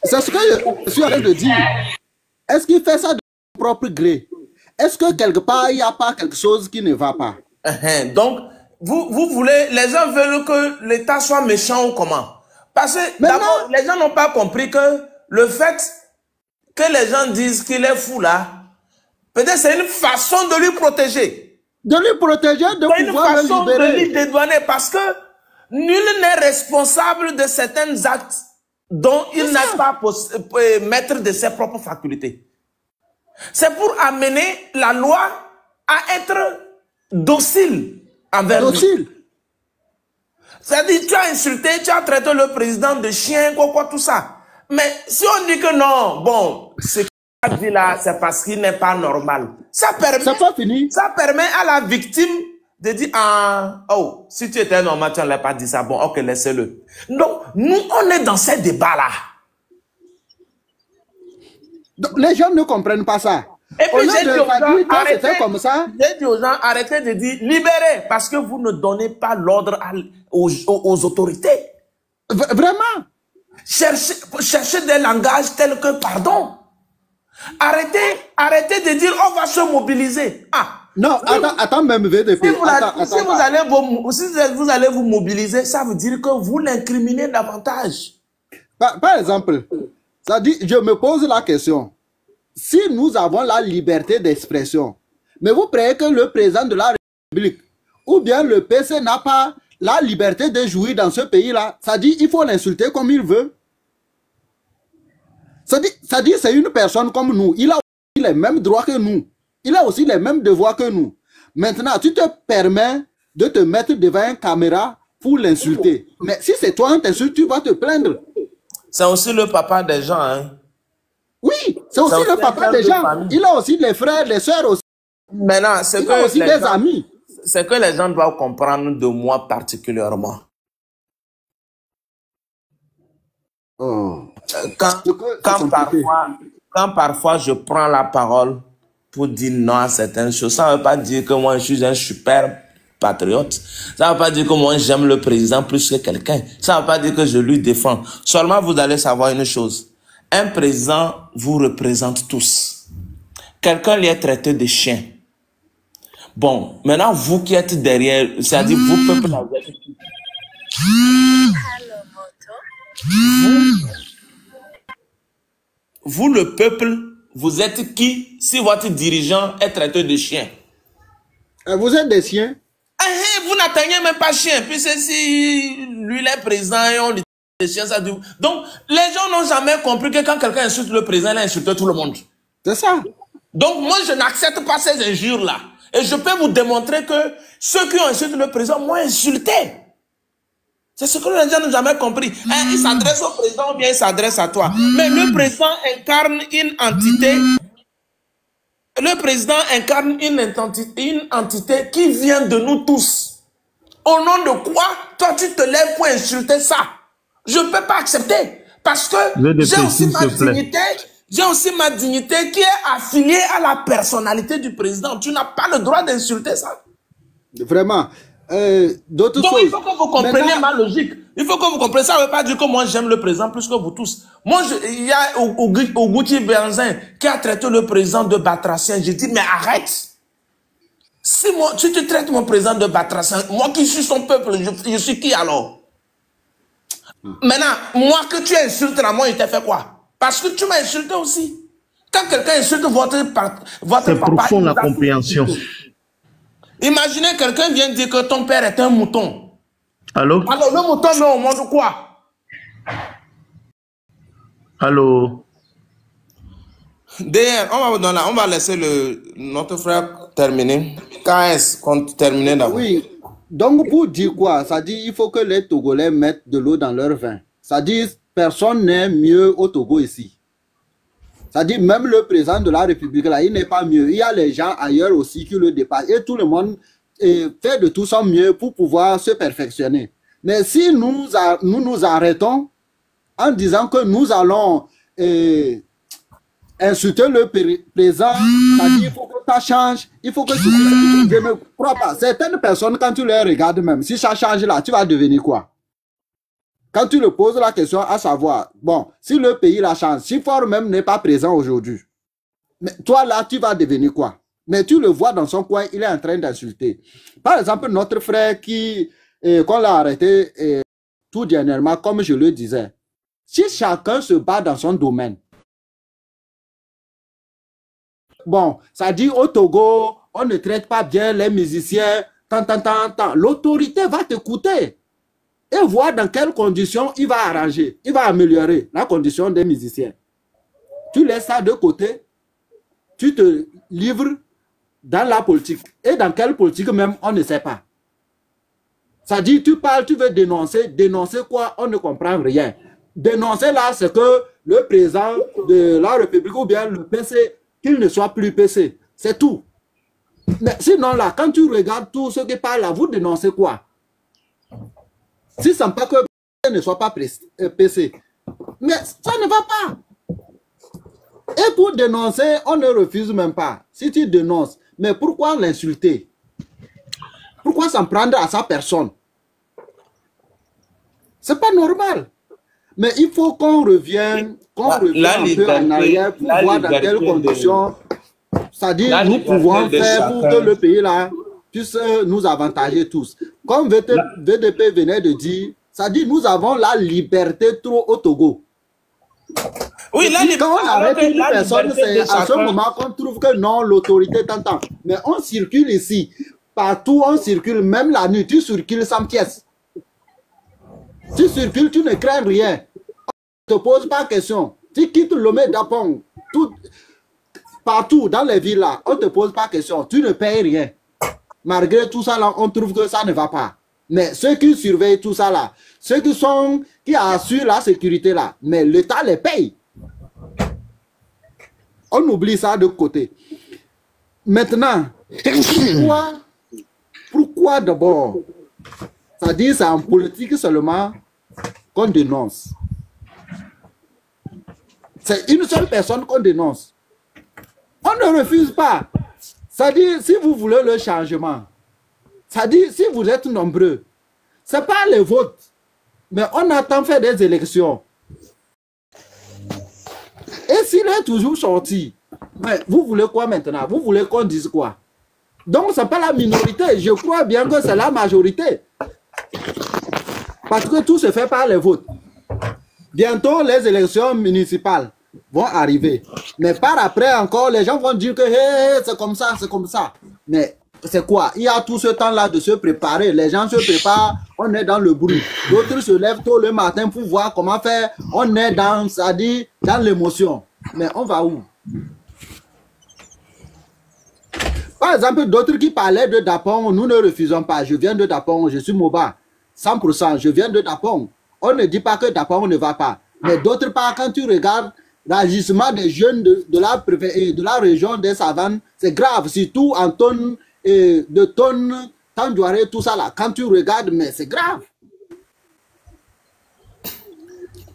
Speaker 4: C'est ce que je suis en train de dire. Est-ce qu'il fait ça de son propre gré? Est-ce que quelque part, il n'y a pas quelque chose qui ne va pas?
Speaker 1: Donc, vous voulez, les gens veulent que l'État soit méchant ou comment? Parce que d'abord, les gens n'ont pas compris que le fait que les gens disent qu'il est fou là, peut-être c'est une façon de lui protéger.
Speaker 4: De lui protéger, de pouvoir le libérer. C'est une façon de lui
Speaker 1: dédouaner parce que nul n'est responsable de certains actes dont il n'a pas maître de ses propres facultés. C'est pour amener la loi à être docile envers lui. C'est-à-dire, tu as insulté, tu as traité le président de chien, quoi, tout ça. Mais si on dit que non, bon, ce qu'il a dit là, c'est parce qu'il n'est pas normal. Ça permet à la victime de dire, ah, oh, si tu étais normal, tu n'allais pas dit ça. Bon, ok, laissez-le. Donc, nous, on est dans ces débats-là.
Speaker 4: Donc, les gens ne comprennent pas ça.
Speaker 1: Et puis, j'ai dit aux gens, arrêtez de dire libérez, parce que vous ne donnez pas l'ordre aux autorités.
Speaker 4: Vraiment?
Speaker 1: Cherchez des langages tels que pardon. Arrêtez de dire on va se mobiliser. Ah.
Speaker 4: Non, attends même VDP.
Speaker 1: Si vous allez vous mobiliser, ça veut dire que vous l'incriminez davantage.
Speaker 4: Par exemple, ça dit, je me pose la question. Si nous avons la liberté d'expression, mais vous croyez que le président de la République ou bien le PC n'a pas la liberté de jouir dans ce pays-là, ça dit il faut l'insulter comme il veut. Ça dit c'est une personne comme nous. Il a aussi les mêmes droits que nous. Il a aussi les mêmes devoirs que nous. Maintenant, tu te permets de te mettre devant une caméra pour l'insulter. Mais si c'est toi, on t'insulte, tu vas te plaindre.
Speaker 1: C'est aussi le papa des gens, hein?
Speaker 4: Oui, c'est aussi le papa des gens. Il a aussi les frères, les soeurs aussi.
Speaker 1: Maintenant,
Speaker 4: il a aussi des amis.
Speaker 1: C'est que les gens doivent comprendre de moi particulièrement.
Speaker 4: Oh.
Speaker 1: Quand parfois je prends la parole pour dire non à certaines choses, ça ne veut pas dire que moi je suis un super patriote. Ça ne veut pas dire que moi j'aime le président plus que quelqu'un. Ça ne veut pas dire que je lui défends. Seulement vous allez savoir une chose. Un président vous représente tous. Quelqu'un lui est traité de chien. Bon, maintenant vous qui êtes derrière, c'est-à-dire vous peuple, vous le peuple, vous êtes qui si votre dirigeant est traité de chien?
Speaker 4: Vous êtes des chiens?
Speaker 1: Vous n'atteignez même pas chien, puisque si lui il est président et on lui des chiens, ça dit... Donc, les gens n'ont jamais compris que quand quelqu'un insulte le président, il insulte tout le monde.
Speaker 4: C'est ça.
Speaker 1: Donc, moi, je n'accepte pas ces injures-là. Et je peux vous démontrer que ceux qui ont insulté le président m'ont insulté. C'est ce que les gens n'ont jamais compris. Il s'adresse au président ou bien il s'adresse à toi. Mais le président incarne une entité Le président incarne une entité qui vient de nous tous. Au nom de quoi, toi, tu te lèves pour insulter ça? Je ne peux pas accepter. Parce que j'ai aussi ma dignité. J'ai aussi ma dignité qui est affiliée à la personnalité du président. Tu n'as pas le droit d'insulter ça.
Speaker 4: Vraiment. D'autres
Speaker 1: Donc,
Speaker 4: choses.
Speaker 1: il faut que vous compreniez ma logique. Il faut que vous compreniez. Ça ne veut pas dire que moi, j'aime le président plus que vous tous. Moi, il y a Oguti Benzin qui a traité le président de batracien. J'ai dit, mais arrête. Si tu traites mon président de batracien, moi qui suis son peuple, je suis qui alors? Maintenant, moi que tu insultes là, moi, il t'a fait quoi? Parce que tu m'as insulté aussi. Quand quelqu'un insulte votre papa...
Speaker 5: C'est profond la compréhension.
Speaker 1: Imaginez quelqu'un vient dire que ton père est un mouton.
Speaker 5: Allô?
Speaker 1: Alors le mouton met au monde quoi?
Speaker 5: Allô?
Speaker 1: D'ailleurs, on va laisser notre frère terminer. KS, terminer d'abord.
Speaker 4: Oui, donc pour dire quoi? Ça dit il faut que les Togolais mettent de l'eau dans leur vin. Ça dit personne n'est mieux au Togo ici. Ça dit même le président de la République là, il n'est pas mieux. Il y a les gens ailleurs aussi qui le dépassent. Et tout le monde fait de tout son mieux pour pouvoir se perfectionner. Mais si nous nous arrêtons en disant que nous allons insulter le président, ça dit il faut que ça change, il faut que je ne crois pas. Certaines personnes, quand tu les regardes même, si ça change là, tu vas devenir quoi? Quand tu le poses la question à savoir, bon, si le pays la change, si Faure même n'est pas présent aujourd'hui, mais toi là, tu vas devenir quoi? Mais tu le vois dans son coin, il est en train d'insulter. Par exemple, notre frère qu'on l'a arrêté tout dernièrement, comme je le disais, si chacun se bat dans son domaine, bon, ça dit au Togo, on ne traite pas bien les musiciens, l'autorité va t'écouter et voir dans quelles conditions il va arranger, il va améliorer la condition des musiciens. Tu laisses ça de côté, tu te livres dans la politique. Et dans quelle politique même, on ne sait pas. Ça dit, tu parles, tu veux dénoncer. Dénoncer quoi? On ne comprend rien. Dénoncer là, c'est que le président de la République ou bien le PC, qu'il ne soit plus PC. C'est tout. Mais sinon là, quand tu regardes tous ceux qui parlent là, vous dénoncez quoi? Si ça ne pas que ne soit pas PC. Mais ça ne va pas. Et pour dénoncer, on ne refuse même pas. Si tu dénonces, mais pourquoi l'insulter? Pourquoi s'en prendre à sa personne? C'est pas normal. Mais il faut qu'on revienne, un peu en arrière pour voir dans quelles conditions, c'est-à-dire nous pouvons faire pour que le pays là puisse nous avantager tous. Comme VDP venait de dire, ça dit nous avons la liberté trop au Togo.
Speaker 1: Oui,
Speaker 4: quand on arrête une personne, c'est à ce moment qu'on trouve que non, l'autorité t'entend. Mais on circule ici. Partout, on circule, même la nuit, tu circules sans pièce. Tu circules, tu ne crains rien. On ne te pose pas de question. Tu quittes Lomé d'Apong, partout dans les villes là, on ne te pose pas de question. Tu ne payes rien. Malgré tout ça là, on trouve que ça ne va pas. Mais ceux qui surveillent tout ça là, ceux qui assurent la sécurité là, mais l'État les paye. On oublie ça de côté. Maintenant, pourquoi d'abord? C'est-à-dire c'est en politique seulement qu'on dénonce. C'est une seule personne qu'on dénonce. On ne refuse pas. C'est-à-dire, si vous voulez le changement, c'est-à-dire, si vous êtes nombreux, ce n'est pas les votes, mais on attend faire des élections. Et s'il est toujours sorti, mais vous voulez quoi maintenant? Vous voulez qu'on dise quoi? Donc, ce n'est pas la minorité. Je crois bien que c'est la majorité. Parce que tout se fait par les votes. Bientôt, les élections municipales vont arriver. Mais par après encore, les gens vont dire que hey, c'est comme ça, c'est comme ça. Mais c'est quoi? Il y a tout ce temps-là de se préparer. Les gens se préparent, on est dans le bruit. D'autres se lèvent tôt le matin pour voir comment faire. On est dans, c'est-à-dire, dans l'émotion. Mais on va où? Par exemple, d'autres qui parlaient de Dapong, nous ne refusons pas. Je viens de Dapong, je suis Moba. 100%, je viens de Dapong. On ne dit pas que Dapong ne va pas. Mais d'autre part, quand tu regardes l'agissement des jeunes de la région des savanes, c'est grave, surtout en tonnes de tonnes, Tandjouaré, tout ça là. Quand tu regardes, mais c'est grave.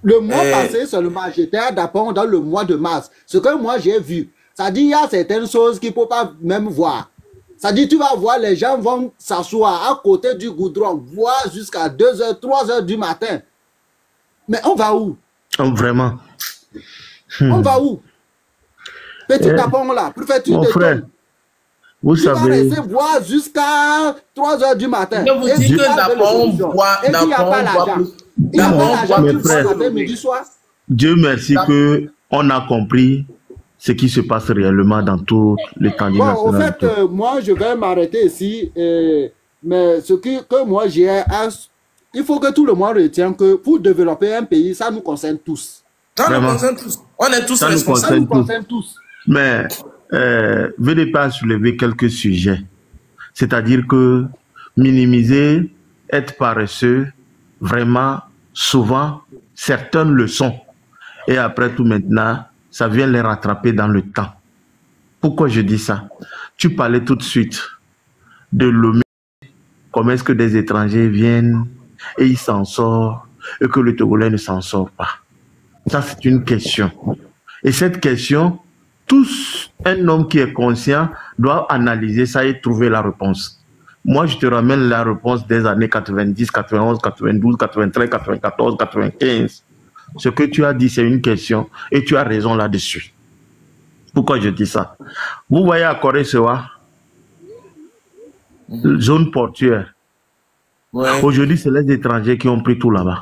Speaker 4: Le mois passé seulement, j'étais à Dapon dans le mois de mars. Ce que moi j'ai vu, ça dit il y a certaines choses qu'il ne faut pas même voir. Ça dit tu vas voir, les gens vont s'asseoir à côté du goudron, voir jusqu'à 2h, 3h du matin. Mais on va où?
Speaker 5: Vraiment.
Speaker 4: On va où? Petit Dapon là, préfecture
Speaker 5: mon
Speaker 4: de
Speaker 5: frère,
Speaker 4: Tonne.
Speaker 5: vous
Speaker 4: Tu vas
Speaker 5: savez,
Speaker 4: rester boire jusqu'à 3h du matin.
Speaker 1: Je vous dis que Dapon boit,
Speaker 4: et qu'il n'y a pas l'argent. Il n'y a pas l'argent,
Speaker 5: mes
Speaker 4: tu
Speaker 5: frères.
Speaker 4: bois matin, midi, soir.
Speaker 5: Dieu merci qu'on a compris ce qui se passe réellement dans tout l'étendue
Speaker 4: Bon, au
Speaker 5: nationale.
Speaker 4: fait, moi, je vais m'arrêter ici. Mais ce que moi, j'ai... Il faut que tout le monde retienne que pour développer un pays, ça nous concerne tous.
Speaker 1: Ça nous
Speaker 5: Vraiment.
Speaker 1: concerne tous. On est tous
Speaker 5: Ça nous
Speaker 1: responsables.
Speaker 4: Ça nous
Speaker 5: concerne
Speaker 4: concerne tous.
Speaker 5: Mais venez pas soulever quelques sujets. C'est-à-dire que minimiser, être paresseux, vraiment, souvent, certaines le sont. Et après tout maintenant, ça vient les rattraper dans le temps. Pourquoi je dis ça? Tu parlais tout de suite de Lomé, comment est-ce que des étrangers viennent et ils s'en sortent et que le Togolais ne s'en sort pas. Ça, c'est une question. Et cette question, tous, un homme qui est conscient doit analyser ça et trouver la réponse. Moi, je te ramène la réponse des années 90, 91, 92, 93, 94, 95. Ce que tu as dit, c'est une question et tu as raison là-dessus. Pourquoi je dis ça? Vous voyez à Corée-Sewa, zone portuaire.
Speaker 1: Ouais.
Speaker 5: Aujourd'hui, c'est les étrangers qui ont pris tout là-bas.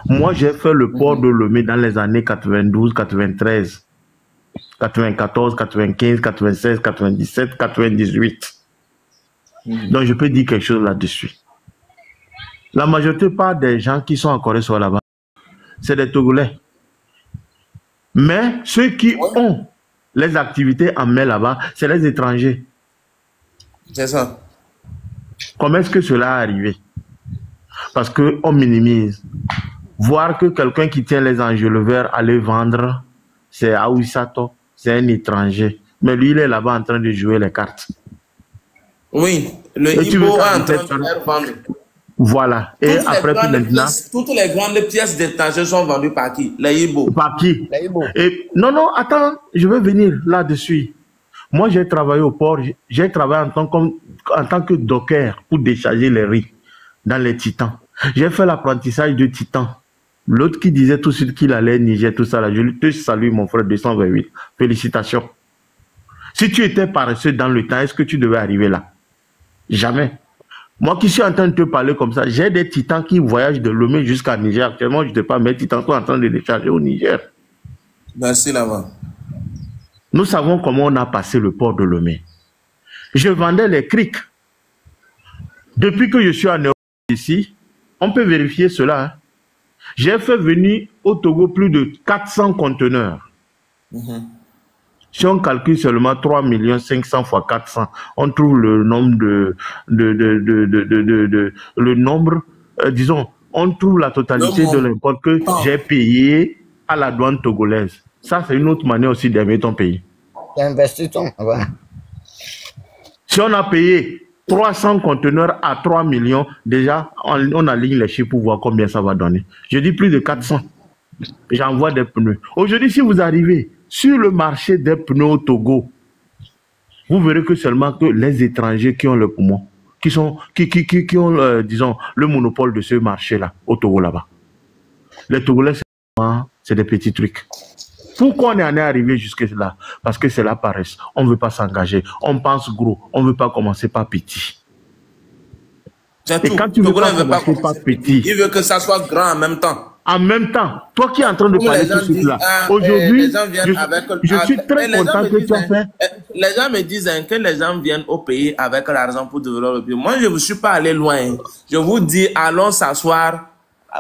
Speaker 5: Moi, j'ai fait le port de Lomé dans les années 92, 93, 94, 95, 96, 97, 98. Donc, je peux dire quelque chose là-dessus. La majorité part des gens qui sont en Corée-Sewa là-bas, c'est des Togolais. Mais ceux qui ont les activités en mer là-bas, c'est les étrangers.
Speaker 1: C'est ça.
Speaker 5: Comment est-ce que cela est arrivé? Parce qu'on minimise. Voir que quelqu'un qui tient les enjoliveurs aller vendre, c'est Aouissato, c'est un étranger. Mais lui, il est là-bas en train de jouer les cartes.
Speaker 1: Oui, le
Speaker 5: Et tu
Speaker 1: Ibo
Speaker 5: veux
Speaker 1: est en train
Speaker 5: faire
Speaker 1: de faire vendre.
Speaker 5: Voilà. Et après tout maintenant...
Speaker 1: Toutes les grandes pièces d'étrangers sont vendues par qui? Les Ibo.
Speaker 5: Par qui?
Speaker 3: Les Ibo.
Speaker 5: Et, non, attends, je vais venir là-dessus. Moi, j'ai travaillé au port, j'ai travaillé en tant que docker pour décharger les riz dans les Titans. J'ai fait l'apprentissage de Titan. L'autre qui disait tout de suite qu'il allait Niger, tout ça là, je te salue mon frère 228. Félicitations. Si tu étais paresseux dans le temps, est-ce que tu devais arriver là? Jamais. Moi qui suis en train de te parler comme ça, j'ai des Titans qui voyagent de Lomé jusqu'à Niger. Actuellement, je ne sais pas, mes Titans sont en train de décharger au Niger.
Speaker 1: Merci là-bas.
Speaker 5: Nous savons comment on a passé le port de Lomé. Je vendais les crics. Depuis que je suis en Europe ici, on peut vérifier cela. Hein. J'ai fait venir au Togo plus de 400 conteneurs. Si on calcule seulement 3 500 fois 400, on trouve le nombre le nombre, disons, on trouve la totalité de l'import que j'ai payé à la douane togolaise. Ça, c'est une autre manière aussi d'aimer ton pays.
Speaker 3: Investissons. Ouais.
Speaker 5: Si on a payé 300 conteneurs à 3 millions, déjà, on aligne les chiffres pour voir combien ça va donner. Je dis plus de 400. J'envoie des pneus. Aujourd'hui, si vous arrivez sur le marché des pneus au Togo, vous verrez que seulement que les étrangers qui ont le poumon, qui ont, disons, le monopole de ce marché-là, au Togo là-bas. Les Togolais, c'est des petits trucs. Pourquoi on en est arrivé jusque-là? Parce que c'est la paresse. On ne veut pas s'engager. On pense gros. On ne veut pas commencer par petit. Et quand tu ne veux pas commencer par petit,
Speaker 1: il veut que ça soit grand en même temps.
Speaker 5: En même temps, toi qui es en train de parler de tout cela, aujourd'hui, je suis très content que tu as fait.
Speaker 1: Les gens me disent que les gens viennent au pays avec l'argent pour développer le pays. Moi, je ne suis pas allé loin. Je vous dis, allons s'asseoir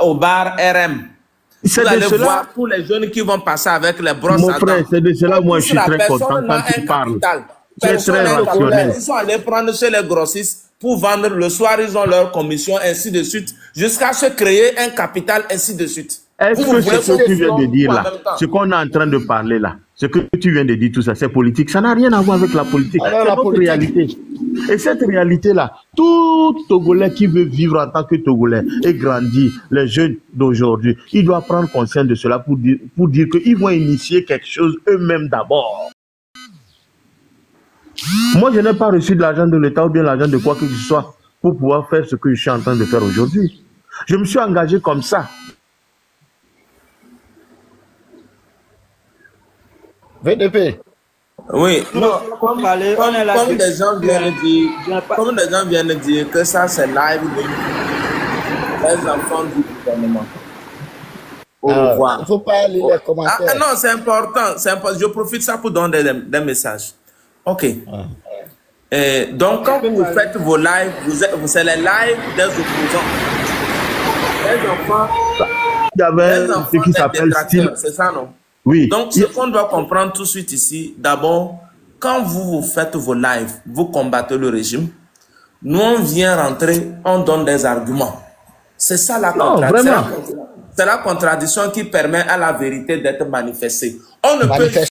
Speaker 1: au bar RM. Vous allez voir tous les jeunes qui vont passer avec les brosses.
Speaker 5: Mon frère, c'est de cela, moi, je suis très content quand tu parles. C'est très rationnel.
Speaker 1: Ils sont allés prendre chez les grossistes pour vendre. Le soir, ils ont leur commission, ainsi de suite, jusqu'à se créer un capital, ainsi de suite.
Speaker 5: Est-ce
Speaker 1: Vous
Speaker 5: que
Speaker 1: voulez
Speaker 5: ce que tu viens de dire
Speaker 1: en
Speaker 5: là,
Speaker 1: même temps.
Speaker 5: ce qu'on est en train de parler là, ce que tu viens de dire, tout ça, c'est politique. Ça n'a rien à voir avec la politique.
Speaker 3: Alors,
Speaker 5: C'est
Speaker 3: la
Speaker 5: notre
Speaker 3: politique.
Speaker 5: réalité. Et cette réalité-là, tout Togolais qui veut vivre en tant que Togolais et grandir, les jeunes d'aujourd'hui, ils doivent prendre conscience de cela pour dire qu'ils vont initier quelque chose eux-mêmes d'abord. Moi, je n'ai pas reçu de l'argent de l'État ou bien l'argent de quoi que ce soit pour pouvoir faire ce que je suis en train de faire aujourd'hui. Je me suis engagé comme ça.
Speaker 3: VDP.
Speaker 1: Oui, non,
Speaker 6: Comme parler, on est là.
Speaker 1: comme des gens viennent de dire que ça c'est live les enfants du gouvernement. Au revoir.
Speaker 3: Il ne faut pas lire les commentaires.
Speaker 1: Non, c'est important, Je profite de ça pour donner des messages. Ok. Donc, quand vous faites vos lives, c'est les lives des opposants. Les enfants.
Speaker 5: Il y avait ce qui s'appelle style.
Speaker 1: C'est ça, non?
Speaker 5: Oui.
Speaker 1: Donc, ce qu'on doit comprendre tout de suite ici, d'abord, quand vous faites vos lives, vous combattez le régime, nous, on vient rentrer, on donne des arguments. C'est ça la contradiction. C'est la contradiction qui permet à la vérité d'être manifestée. On ne peut pas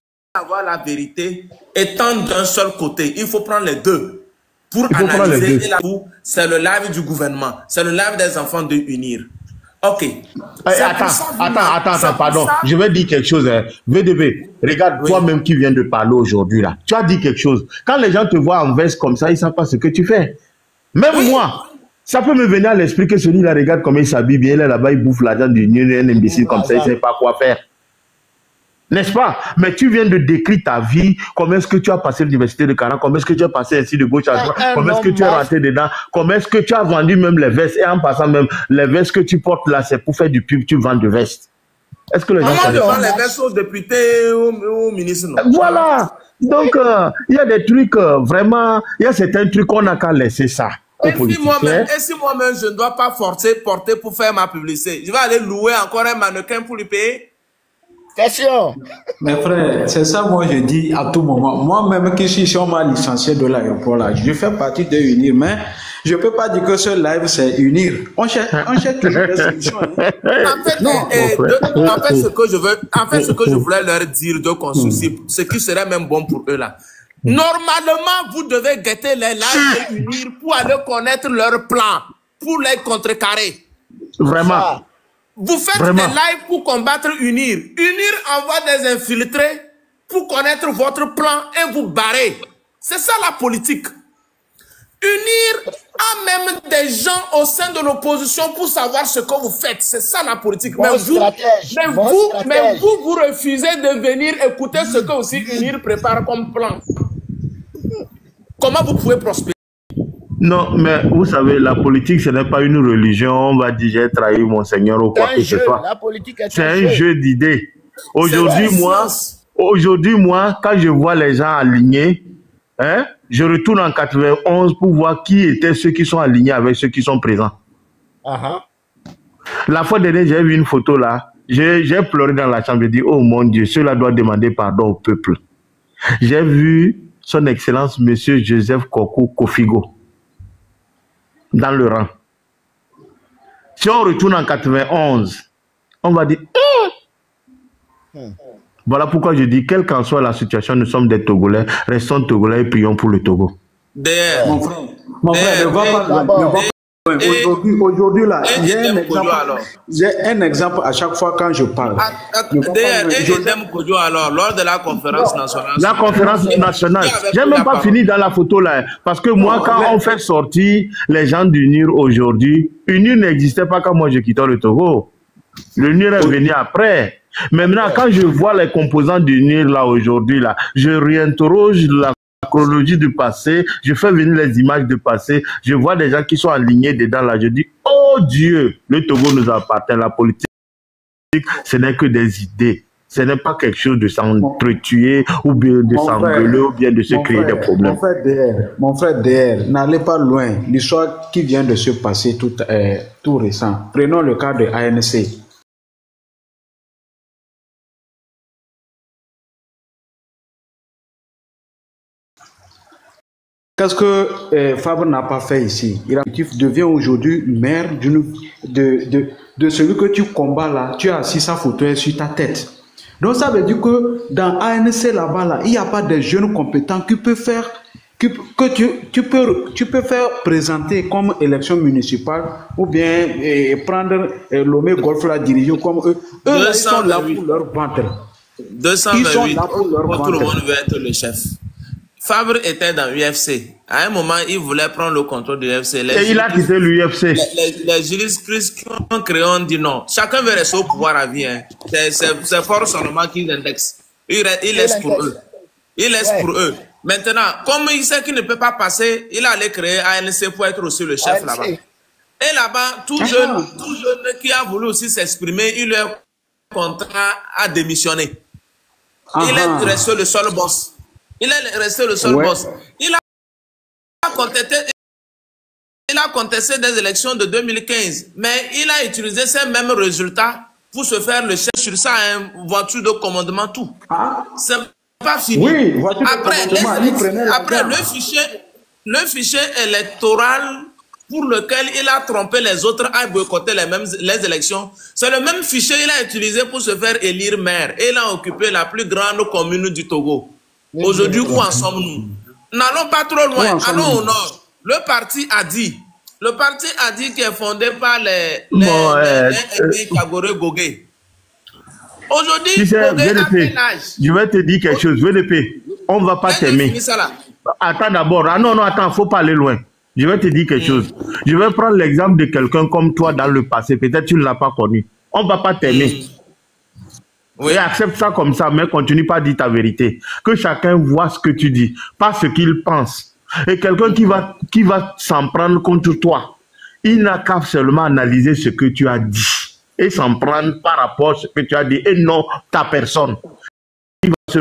Speaker 1: avoir la vérité étant d'un seul côté. Il faut prendre les deux pour analyser. C'est le live du gouvernement. C'est le live des enfants de Unir. Ok.
Speaker 5: Attends, pardon. Je vais dire quelque chose. VDB, regarde, toi-même qui viens de parler aujourd'hui là. Tu as dit quelque chose. Quand les gens te voient en veste comme ça, ils ne savent pas ce que tu fais. Même moi, ça peut me venir à l'esprit que celui-là, regarde comment il s'habille bien. Il est là-bas, il bouffe l'argent du un imbécile comme ça, il ne sait pas quoi faire. N'est-ce pas? Mais tu viens de décrire ta vie, comment est-ce que tu as passé l'université de Caran, comment est-ce que tu as passé ainsi de gauche à droite, comment est-ce que tu es rentré dedans, comment est-ce que tu as vendu même les vestes, et en passant même, les vestes que tu portes là, c'est pour faire du pub, tu vends de vestes. Est-ce que les gens
Speaker 1: savent? Comment les vestes aux députés, aux ministres, non?
Speaker 5: Voilà. Donc, il y a des trucs, vraiment, il y a certains trucs qu'on n'a qu'à laisser ça.
Speaker 1: Et si moi-même, je ne dois pas porter pour faire ma publicité, je vais aller louer encore un mannequin pour lui payer?
Speaker 3: Question.
Speaker 2: Mes frères, c'est ça, moi je dis à tout moment. Moi-même qui suis sur ma licencié de l'aéroport là, je fais partie de Unir, mais je ne peux pas dire que ce live c'est Unir. On cherche toujours des solutions.
Speaker 1: En fait, ce que je voulais leur dire de construire, ce qui serait même bon pour eux là. Normalement, vous devez guetter les lives de Unir pour aller connaître leur plan, pour les contrecarrer.
Speaker 5: Vraiment.
Speaker 1: Vous faites des lives pour combattre Unir. Unir envoie des infiltrés pour connaître votre plan et vous barrer. C'est ça la politique. Unir a même des gens au sein de l'opposition pour savoir ce que vous faites. C'est ça la politique. Mais vous refusez de venir écouter ce que aussi Unir prépare comme plan. Comment vous pouvez prospérer?
Speaker 5: Non, mais vous savez, la politique, ce n'est pas une religion. On va dire, j'ai trahi mon Seigneur ou quoi que ce soit. C'est un jeu d'idées. Aujourd'hui, moi, quand je vois les gens alignés, hein, je retourne en 91 pour voir qui étaient ceux qui sont alignés avec ceux qui sont présents. La fois dernière, j'ai vu une photo là. J'ai pleuré dans la chambre. J'ai dit, oh mon Dieu, cela doit demander pardon au peuple. J'ai vu son Excellence, Monsieur Joseph Kofigo, dans le rang. Si on retourne en 91, on va dire voilà pourquoi je dis, quelle qu'en soit la situation, nous sommes des Togolais, restons Togolais et prions pour le Togo.
Speaker 2: Mon frère, ne va pas loin. Aujourd'hui là, j'ai un exemple à chaque fois quand je parle.
Speaker 1: Lors de la conférence nationale.
Speaker 5: La conférence nationale. J'ai même pas fini dans la photo là. Parce que moi, quand on fait sortir les gens d'Unir aujourd'hui, Unir n'existait pas quand moi je quittais le Togo. L'Unir est venu après. Mais maintenant, quand je vois les composants d'Unir là aujourd'hui, là, je réinterroge la chronologie du passé, je fais venir les images du passé, je vois des gens qui sont alignés dedans là, je dis, oh Dieu, le Togo nous appartient, la politique, ce n'est que des idées, ce n'est pas quelque chose de s'entretuer ou bien de s'engueuler ou bien de se créer des problèmes.
Speaker 2: Mon frère DR, n'allez pas loin, l'histoire qui vient de se passer tout récent, prenons le cas de ANC. Qu'est-ce que Fabre n'a pas fait ici? Il devient aujourd'hui maire de celui que tu combats là, tu as assis sa photo sur ta tête. Donc ça veut dire que dans ANC là-bas, là, il n'y a pas de jeunes compétents qui peuvent faire, que tu peux faire présenter comme élection municipale ou bien prendre Lomé Golf la diriger comme eux. Eux là, ils sont là pour leur ventre.
Speaker 1: 228,
Speaker 2: ils sont là pour leur
Speaker 1: tout le monde veut être le chef. Fabre était dans l'UFC. À un moment, il voulait prendre le contrôle de l'UFC.
Speaker 5: Et il a quitté l'UFC.
Speaker 1: Les juristes qui ont créé ont dit non. Chacun veut rester au pouvoir à vie. Hein. C'est fort seulement qu'ils indexent. Il laisse pour eux. Il laisse pour eux. Maintenant, comme il sait qu'il ne peut pas passer, il allait créer ANC pour être aussi le chef là-bas. Et là-bas, tout jeune qui a voulu aussi s'exprimer, il leur contrat à démissionner. Il est resté le seul boss. Il est resté le seul boss. Il a contesté des élections de 2015, mais il a utilisé ces mêmes résultats pour se faire le chef sur ça, une voiture de commandement, tout. C'est pas fini.
Speaker 2: Oui,
Speaker 1: après le fichier électoral pour lequel il a trompé les autres à boycotter les élections, c'est le même fichier qu'il a utilisé pour se faire élire maire. Et il a occupé la plus grande commune du Togo. Aujourd'hui, où en sommes-nous? N'allons pas trop loin, allons au nord. Le parti Adi qui est fondé par les Kagore Gogé. Aujourd'hui,
Speaker 5: je vais te dire quelque chose. VDP, on ne va pas t'aimer. Attends d'abord. Attends, faut pas aller loin. Je vais te dire quelque chose. Je vais prendre l'exemple de quelqu'un comme toi dans le passé. Peut-être tu ne l'as pas connu. On ne va pas t'aimer. Oui, accepte ça comme ça, mais continue pas à dire ta vérité. Que chacun voit ce que tu dis, pas ce qu'il pense. Et quelqu'un qui va s'en prendre contre toi, il n'a qu'à seulement analyser ce que tu as dit et s'en prendre par rapport à ce que tu as dit et non ta personne.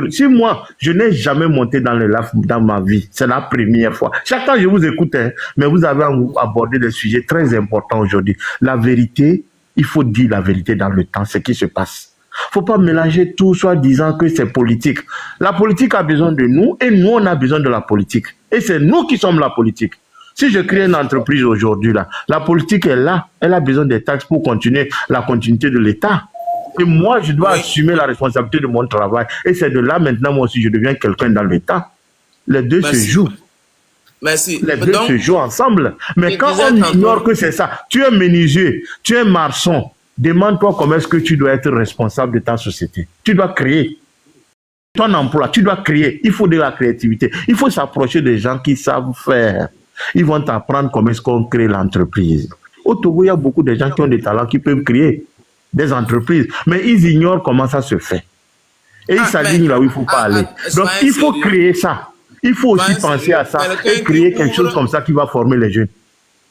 Speaker 5: Si moi, je n'ai jamais monté dans le LAF dans ma vie, c'est la première fois. Chaque temps, je vous écoute, hein, mais vous avez abordé des sujets très importants aujourd'hui. La vérité, il faut dire la vérité dans le temps, ce qui se passe. Il ne faut pas mélanger tout, soit disant que c'est politique. La politique a besoin de nous et nous, on a besoin de la politique. Et c'est nous qui sommes la politique. Si je crée une entreprise aujourd'hui, là, la politique est là. Elle a besoin des taxes pour continuer la continuité de l'État. Et moi, je dois assumer la responsabilité de mon travail. Et c'est de là, maintenant, moi aussi, je deviens quelqu'un dans l'État. Les deux se jouent.
Speaker 1: Merci.
Speaker 5: Les deux se jouent ensemble. Mais quand on ignore que c'est ça, tu es menuisier, tu es maçon, demande-toi comment est-ce que tu dois être responsable de ta société. Tu dois créer ton emploi, tu dois créer. Il faut de la créativité. Il faut s'approcher des gens qui savent faire. Ils vont t'apprendre comment est-ce qu'on crée l'entreprise. Au Togo, il y a beaucoup de gens qui ont des talents, qui peuvent créer des entreprises. Mais ils ignorent comment ça se fait. Et ils s'alignent là où il ne faut pas aller. Donc, il faut créer ça. Il faut aussi penser à ça et créer quelque chose comme ça qui va former les jeunes.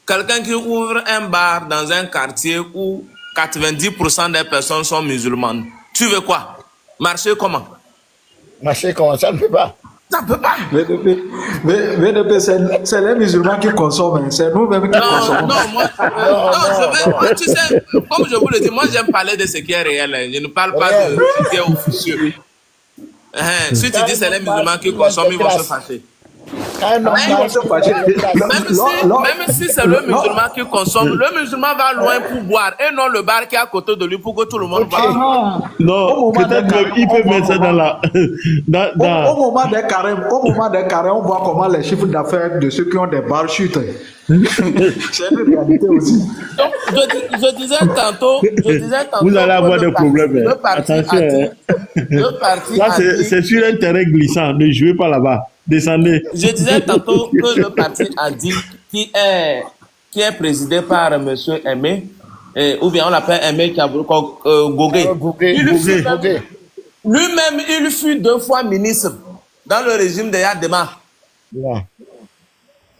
Speaker 1: Quelqu'un qui ouvre un bar dans un quartier où 90% des personnes sont musulmanes. Tu veux quoi? Marcher comment?
Speaker 3: Marcher comment? Ça ne peut pas.
Speaker 1: Ça ne peut pas.
Speaker 2: VDP, c'est les musulmans qui consomment. C'est nous-mêmes qui consommons.
Speaker 1: Tu sais, comme je vous le dis, moi j'aime parler de ce qui est réel. Je ne parle pas de ce qui est officieux. Si tu dis c'est les musulmans qui consomment, ils vont se fâcher. Même si c'est le musulman qui consomme, le musulman va loin pour boire et non le bar qui est à côté de lui pour que tout le monde boive.
Speaker 5: Non, peut-être qu'il peut mettre ça dans la...
Speaker 2: Au moment des carrés, on voit comment les chiffres d'affaires de ceux qui ont des bars chutent. C'est une réalité aussi.
Speaker 1: Donc, je disais tantôt...
Speaker 5: Vous allez avoir des problèmes. Attention. Là, c'est sur un terrain glissant. Ne jouez pas là-bas. Descendez.
Speaker 1: Je disais tantôt que le parti a dit qui est présidé par M. Aimé, ou bien on l'appelle Aimé Gogé. Lui-même, il fut 2 fois ministre dans le régime de Yadema.
Speaker 3: Ouais.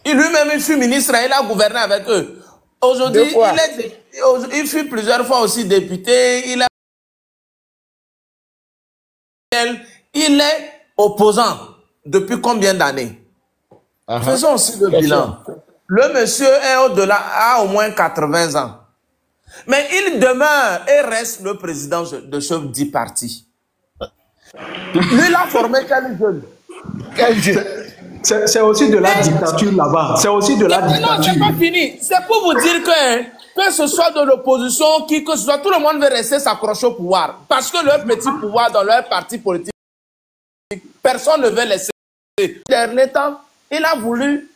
Speaker 1: Lui-même, il fut ministre, il a gouverné avec eux. Aujourd'hui, il fut plusieurs fois aussi député, il est opposant. Depuis combien d'années? Faisons aussi le bilan. Le monsieur est au-delà, a au moins 80 ans. Mais il demeure et reste le président de ce dit parti. Lui, il a formé quel jeune?
Speaker 2: C'est aussi de la dictature là-bas. C'est aussi de la dictature.
Speaker 1: Non, c'est pas fini. C'est pour vous dire que que ce soit de l'opposition, qui que ce soit, tout le monde veut rester s'accrocher au pouvoir. Parce que leur petit pouvoir dans leur parti politique, personne ne veut laisser. Dernier temps, il a voulu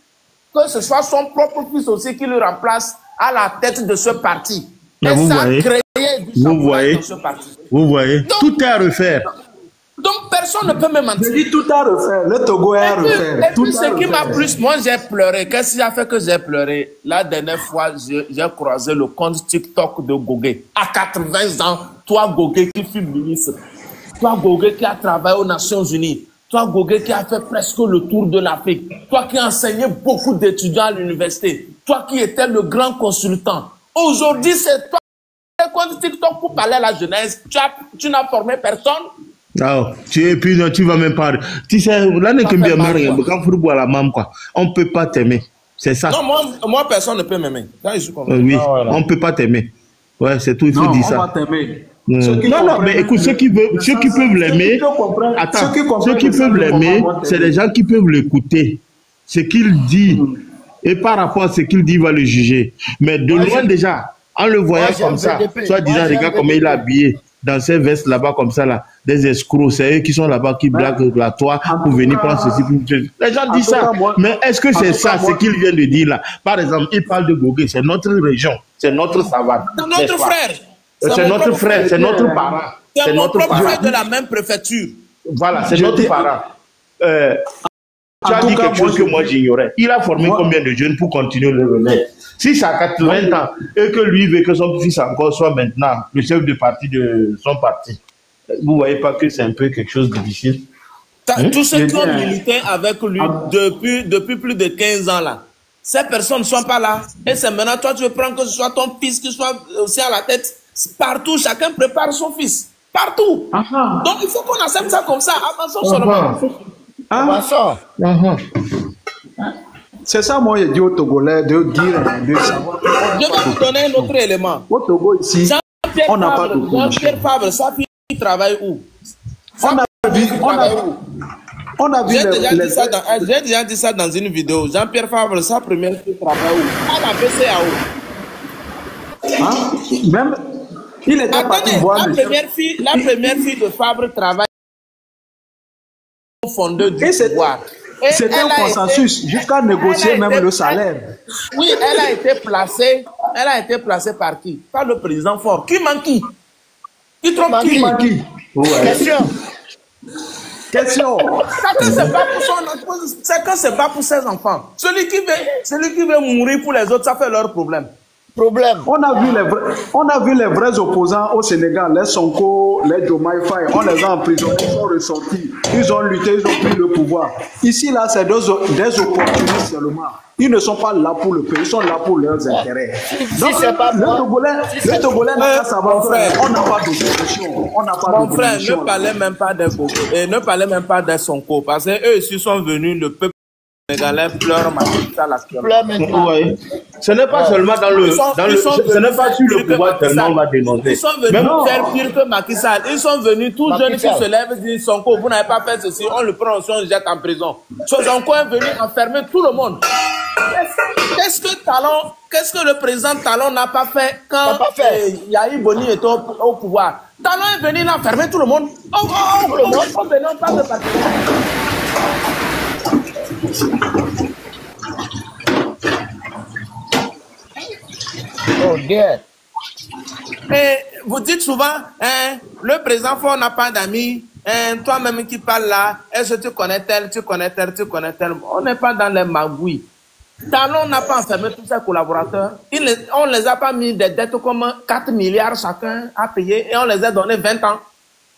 Speaker 1: que ce soit son propre fils aussi qui le remplace à la tête de ce parti.
Speaker 5: Mais vous voyez, vous voyez,
Speaker 1: donc,
Speaker 5: tout est à refaire.
Speaker 1: Donc personne ne peut me mentir.
Speaker 2: Je dis tout à refaire, le Togo est à refaire.
Speaker 1: Et puis ce qui m'a plus, moi j'ai pleuré. Qu'est-ce qui a fait que j'ai pleuré? La dernière fois, j'ai croisé le compte TikTok de Gogué. À 80 ans, toi Gogué qui fut ministre, toi Gogué qui a travaillé aux Nations Unies, toi Gogué qui a fait presque le tour de l'Afrique, toi qui as enseigné beaucoup d'étudiants à l'université, toi qui étais le grand consultant. Aujourd'hui, c'est toi qui compte TikTok pour parler à la jeunesse. Tu n'as formé personne.
Speaker 5: Non, et puis non, tu vas même pas. Tu sais, là, n'est que bien marre, quand vous boire la mam, quoi. On ne peut pas t'aimer. C'est ça.
Speaker 1: Non, moi, personne ne peut m'aimer.
Speaker 5: Oui, on ne peut pas t'aimer. Ouais, c'est tout, il faut dire ça.
Speaker 2: On va t'aimer.
Speaker 5: Non, mais écoute, ceux qui peuvent l'aimer, attends, ceux qui peuvent l'aimer, c'est les gens qui peuvent l'écouter. Ce qu'il dit, et par rapport à ce qu'il dit, il va le juger. Mais de loin déjà, en le voyant comme ça, soit disant, regarde comment il est habillé, dans ces vestes là-bas comme ça, là, des escrocs, c'est eux qui sont là-bas, qui blaguent la toi pour venir prendre ceci. Les gens disent ça. Mais est-ce que c'est ça, ce qu'il vient de dire là? Par exemple, il parle de Gogué, c'est notre région, c'est notre savane.
Speaker 1: C'est notre frère.
Speaker 5: C'est notre frère, c'est notre parent.
Speaker 1: C'est notre frère de la même préfecture.
Speaker 5: Voilà, c'est notre parent. Tu as dit quelque chose que moi j'ignorais. Il a formé combien de jeunes pour continuer le relais? Si ça a 80 ans et que lui veut que son fils encore soit maintenant le chef de parti de son parti, vous ne voyez pas que c'est un peu quelque chose de difficile?
Speaker 1: Tous ceux qui ont milité avec lui depuis plus de 15 ans là, ces personnes ne sont pas là. Et c'est maintenant toi tu veux prendre que ce soit ton fils qui soit aussi à la tête. Partout, chacun prépare son fils. Partout. Donc il faut qu'on accepte ça comme ça. Avançons seulement.
Speaker 3: Avançons.
Speaker 2: C'est ça, moi, je dis aux Togolais de dire, de savoir.
Speaker 1: Je vais vous donner un autre élément.
Speaker 2: Au Togo, ici, on n'a pas de
Speaker 1: Jean-Pierre Fabre, sa fille travaille où?
Speaker 2: On a vu
Speaker 1: j'ai déjà dit ça dans une vidéo. Jean-Pierre Fabre, sa première fille travaille où? À la BCAO.
Speaker 2: Même, il était parti voir
Speaker 1: la première fille de Fabre travaille au fondeur du pouvoir.
Speaker 2: C'était un consensus jusqu'à négocier même le salaire.
Speaker 1: Oui, elle a été placée par qui? Par le président Faure. Qui manque qui? Qui trompe qui? Question. C'est quand c'est pas pour ses enfants. Celui qui veut mourir pour les autres, ça fait leur problème.
Speaker 2: On a vu les vrais opposants au Sénégal, les Sonko, les Diomaye Faye, on les a emprisonnés, ils sont ressortis, ils ont lutté, ils ont pris le pouvoir. Ici, là, c'est des opportunistes seulement. Ils ne sont pas là pour le pays, ils sont là pour leurs intérêts. Donc, le Togolais n'a qu'à savoir, on n'a pas d'opposition.
Speaker 1: Mon frère, ne parlez même pas des Boko et ne parlez même pas des Sonko, parce qu'eux ici sont venus, le peuple sénégalais pleure
Speaker 5: oui. Ce n'est pas seulement ce n'est pas sur le pouvoir tellement on va dénoncer.
Speaker 1: Ils sont venus faire pire que Macky Sall. Ils sont venus, tous jeunes qui se lèvent et disent Sonko, vous n'avez pas fait ceci, on le prend, on le jette en prison. Sonko est venu enfermer tout le monde. Qu'est-ce que le président Talon n'a pas fait quand Yahi Boni était au pouvoir? Talon est venu enfermer tout le monde. On venait pas de partir.
Speaker 3: Oh, dear.
Speaker 1: Et vous dites souvent, le président Faure n'a pas d'amis, toi-même qui parles là, est-ce que tu connais tel, tu connais tel. On n'est pas dans les magouilles. Talon n'a pas enfermé tous ses collaborateurs. On ne les a pas mis des dettes comme 4 milliards chacun à payer et on les a donné 20 ans.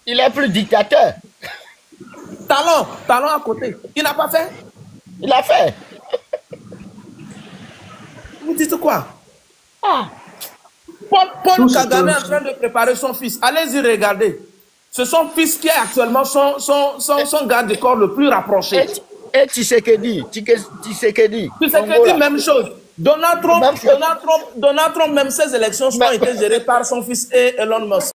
Speaker 3: Il est plus dictateur.
Speaker 1: Talon à côté. Il n'a pas fait.
Speaker 3: Il a fait.
Speaker 1: Vous dites quoi? Paul Kagame est en train de préparer son fils. Allez-y regarder. C'est son fils qui est actuellement son garde du corps le plus rapproché.
Speaker 3: Et Tshisekedi,
Speaker 1: même chose. Donald Trump, même ses élections ont été gérées par son fils et Elon Musk.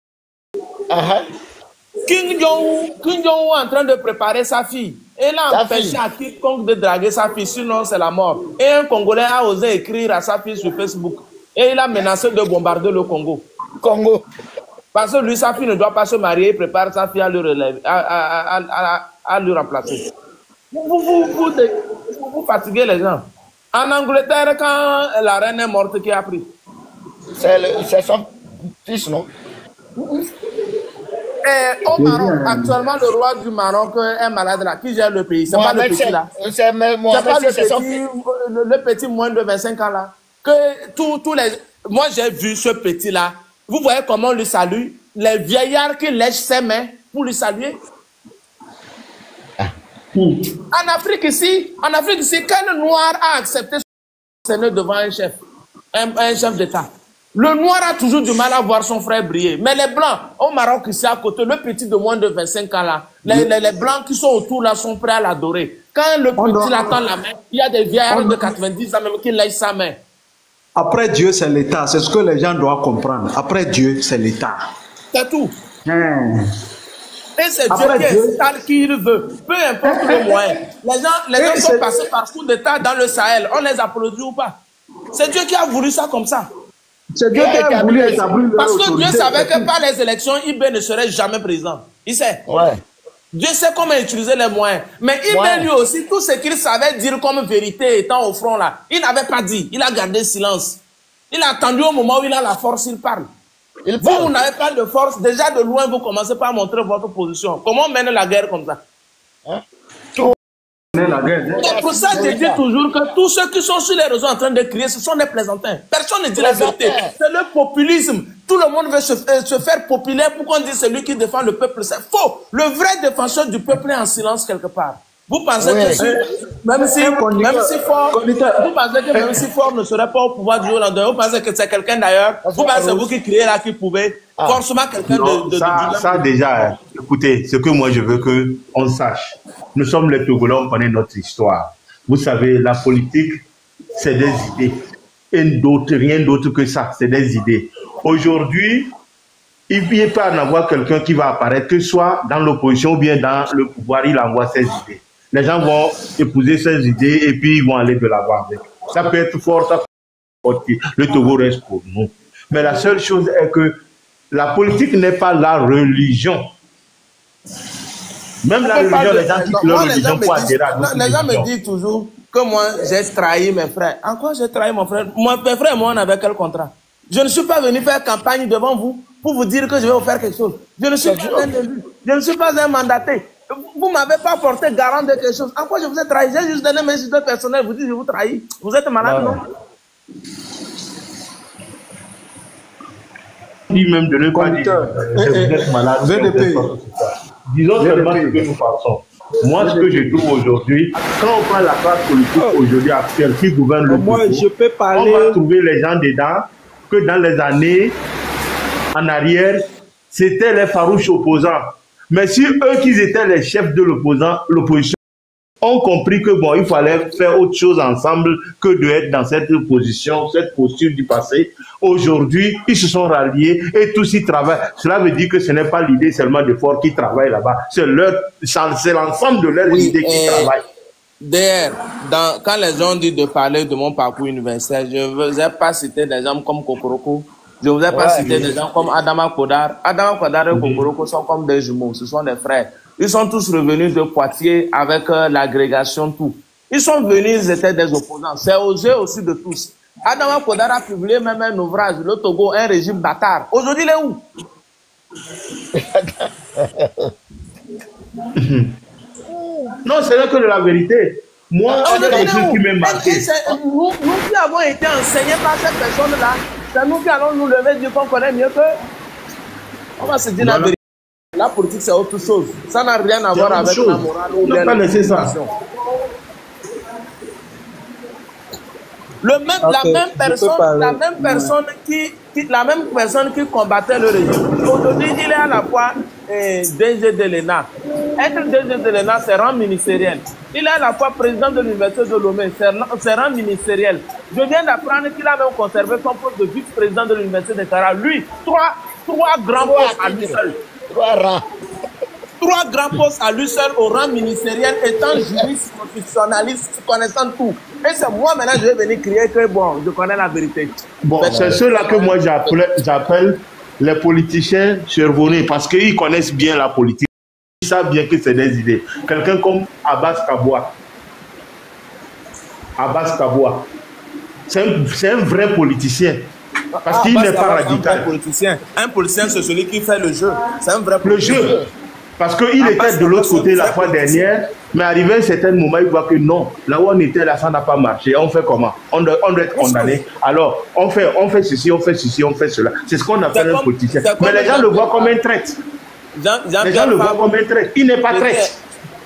Speaker 1: Kim Jong-un est en train de préparer sa fille. Elle a empêché à quiconque de draguer sa fille, sinon c'est la mort. Et un Congolais a osé écrire à sa fille sur Facebook. Et il a menacé de bombarder le Congo.
Speaker 3: Congo.
Speaker 1: Parce que lui, sa fille ne doit pas se marier, il prépare sa fille à le relever, à le remplacer. Vous fatiguez les gens. En Angleterre, quand la reine est morte, qui a pris?
Speaker 3: C'est son fils, non?
Speaker 1: Et au Maroc, actuellement, le roi du Maroc est malade là. Qui gère le pays? C'est pas le petit là. C'est pas le petit moins de 25 ans là. Que tous les... Moi, j'ai vu ce petit là. Vous voyez comment on lui salue? Les vieillards qui lèchent ses mains pour lui saluer. En Afrique ici, quand le noir a accepté son devant un chef d'État, le noir a toujours du mal à voir son frère briller. Mais les blancs, au Maroc ici à côté, le petit de moins de 25 ans là, les blancs qui sont autour là sont prêts à l'adorer. Quand le petit attend la main, il y a des vieillards de 90 ans même qui lèchent sa main.
Speaker 2: Après Dieu, c'est l'État. C'est ce que les gens doivent comprendre. Après Dieu, c'est l'État.
Speaker 1: C'est tout. Et c'est Dieu qui installe qui il veut. Peu importe le moyen. Les gens sont passés par coup d'État dans le Sahel. On les applaudit ou pas? C'est Dieu qui a voulu ça comme ça.
Speaker 2: C'est Dieu qui a voulu établir.
Speaker 1: Parce que Dieu savait que par les élections, IB ne serait jamais président. Il sait.
Speaker 3: Ouais.
Speaker 1: Dieu sait comment utiliser les moyens. Mais IB lui aussi, tout ce qu'il savait dire comme vérité étant au front là, il n'avait pas dit. Il a gardé silence. Il a attendu au moment où il a la force, il parle. Vous n'avez pas de force. Déjà de loin, vous commencez par montrer votre position. Comment on mène la guerre comme ça? C'est pour ça que je dis toujours que tous ceux qui sont sur les réseaux en train de crier, ce sont des plaisantins. Personne ne dit la vérité. C'est le populisme. Tout le monde veut se faire populaire pour qu'on dise celui qui défend le peuple. C'est faux. Le vrai défenseur du peuple est en silence quelque part. Vous pensez que même si Ford ne serait pas au pouvoir du jour au lendemain, vous pensez que c'est quelqu'un d'ailleurs, vous pensez c'est vous qui criez là qui pouvez, forcément quelqu'un
Speaker 5: ça déjà, écoutez, ce que moi je veux qu'on sache, nous sommes les Togolais, on connaît notre histoire. Vous savez, la politique, c'est des idées. Et rien d'autre que ça, c'est des idées. Aujourd'hui, il ne peut en avoir quelqu'un qui va apparaître, que soit dans l'opposition ou bien dans le pouvoir, il envoie ses idées. Les gens vont épouser ces idées et puis ils vont aller de l'avant avec. Ça peut être fort, ça peut être fort. Le Togo reste pour nous. Mais la seule chose est que la politique n'est pas la religion. Même la religion, les gens quittent leur religion pour adhérer à d'autres
Speaker 1: religions. Les gens me disent toujours que moi, j'ai trahi mes frères. En quoi j'ai trahi mon frère? Mes frères et moi, on avait quel contrat? Je ne suis pas venu faire campagne devant vous pour vous dire que je vais vous faire quelque chose. Je ne suis pas un élu. Je ne suis pas un mandaté. Vous ne m'avez pas porté garant de quelque chose. En quoi je vous ai trahi? J'ai juste donné mes idées personnelles. Vous dites je vous trahis. Vous êtes malade, non?
Speaker 5: Dit même de ne pas dire vous êtes malade. Disons seulement ce que nous pensons. Moi, ce que je trouve aujourd'hui, quand on prend la classe politique aujourd'hui actuelle qui gouverne le pays, on va trouver les gens dedans que dans les années en arrière, c'était les farouches opposants. Mais si eux qui étaient les chefs de l'opposition ont compris que bon, il fallait faire autre chose ensemble que d'être dans cette position, cette posture du passé, aujourd'hui, ils se sont ralliés et tous y travaillent. Cela veut dire que ce n'est pas l'idée seulement de Ford qui travaille là-bas, c'est l'ensemble de leurs idées qui travaillent.
Speaker 1: D'ailleurs, quand les gens disent de parler de mon parcours universitaire, je ne vous ai pas cité des gens comme Kokoroko. Je ne vous ai pas cité des gens comme Adama Kodar. Adama Kodar et Kokoroko sont comme des jumeaux, ce sont des frères. Ils sont tous revenus de Poitiers avec l'agrégation, tout. Ils sont venus, ils étaient des opposants. C'est aux yeux aussi de tous. Adama Kodar a publié même un ouvrage, le Togo, un régime bâtard. Aujourd'hui, il est où?
Speaker 5: Non, c'est là que de la vérité. Moi, c'est ce qui m'a marqué.
Speaker 1: Nous qui avons été enseignés par cette personne-là, c'est nous qui allons nous lever du qu'on connaît mieux que. On va se dire la vérité. La politique, c'est autre chose. Ça n'a rien à voir avec la morale ou bien l'éducation. La même personne qui combattait le régime. Aujourd'hui, il est à la fois DG de l'ENA. Être DG de l'ENA, c'est rang ministériel. Il est à la fois président de l'université de Lomé, c'est rang ministériel. Je viens d'apprendre qu'il a même conservé son poste de vice-président de l'université de Kara. Lui, trois grands postes à lui seul.
Speaker 3: 3 rangs.
Speaker 1: 3 grands postes à lui seul au rang ministériel, étant juriste, constitutionnaliste, connaissant tout. Et c'est moi maintenant, je vais venir crier que bon, je connais la vérité.
Speaker 5: Bon, c'est ceux-là que moi j'appelle les politiciens survolés parce qu'ils connaissent bien la politique. Ils savent bien que c'est des idées. Quelqu'un comme Abbas Kaboua. C'est un vrai politicien. Parce qu'il n'est pas radical.
Speaker 1: Un politicien, c'est celui qui fait le jeu. C'est un vrai politicien.
Speaker 5: Le jeu. Parce qu'il était de l'autre côté la fois dernière, mais arrivé à un certain moment, il voit que non, là où on était, là, ça n'a pas marché. On fait comment? On doit être condamné. Alors, on fait ceci, on fait ceci, on fait cela. C'est ce qu'on appelle un politicien. Mais les gens le voient comme un traître. Les gens le voient comme un traître. Il n'est pas traître.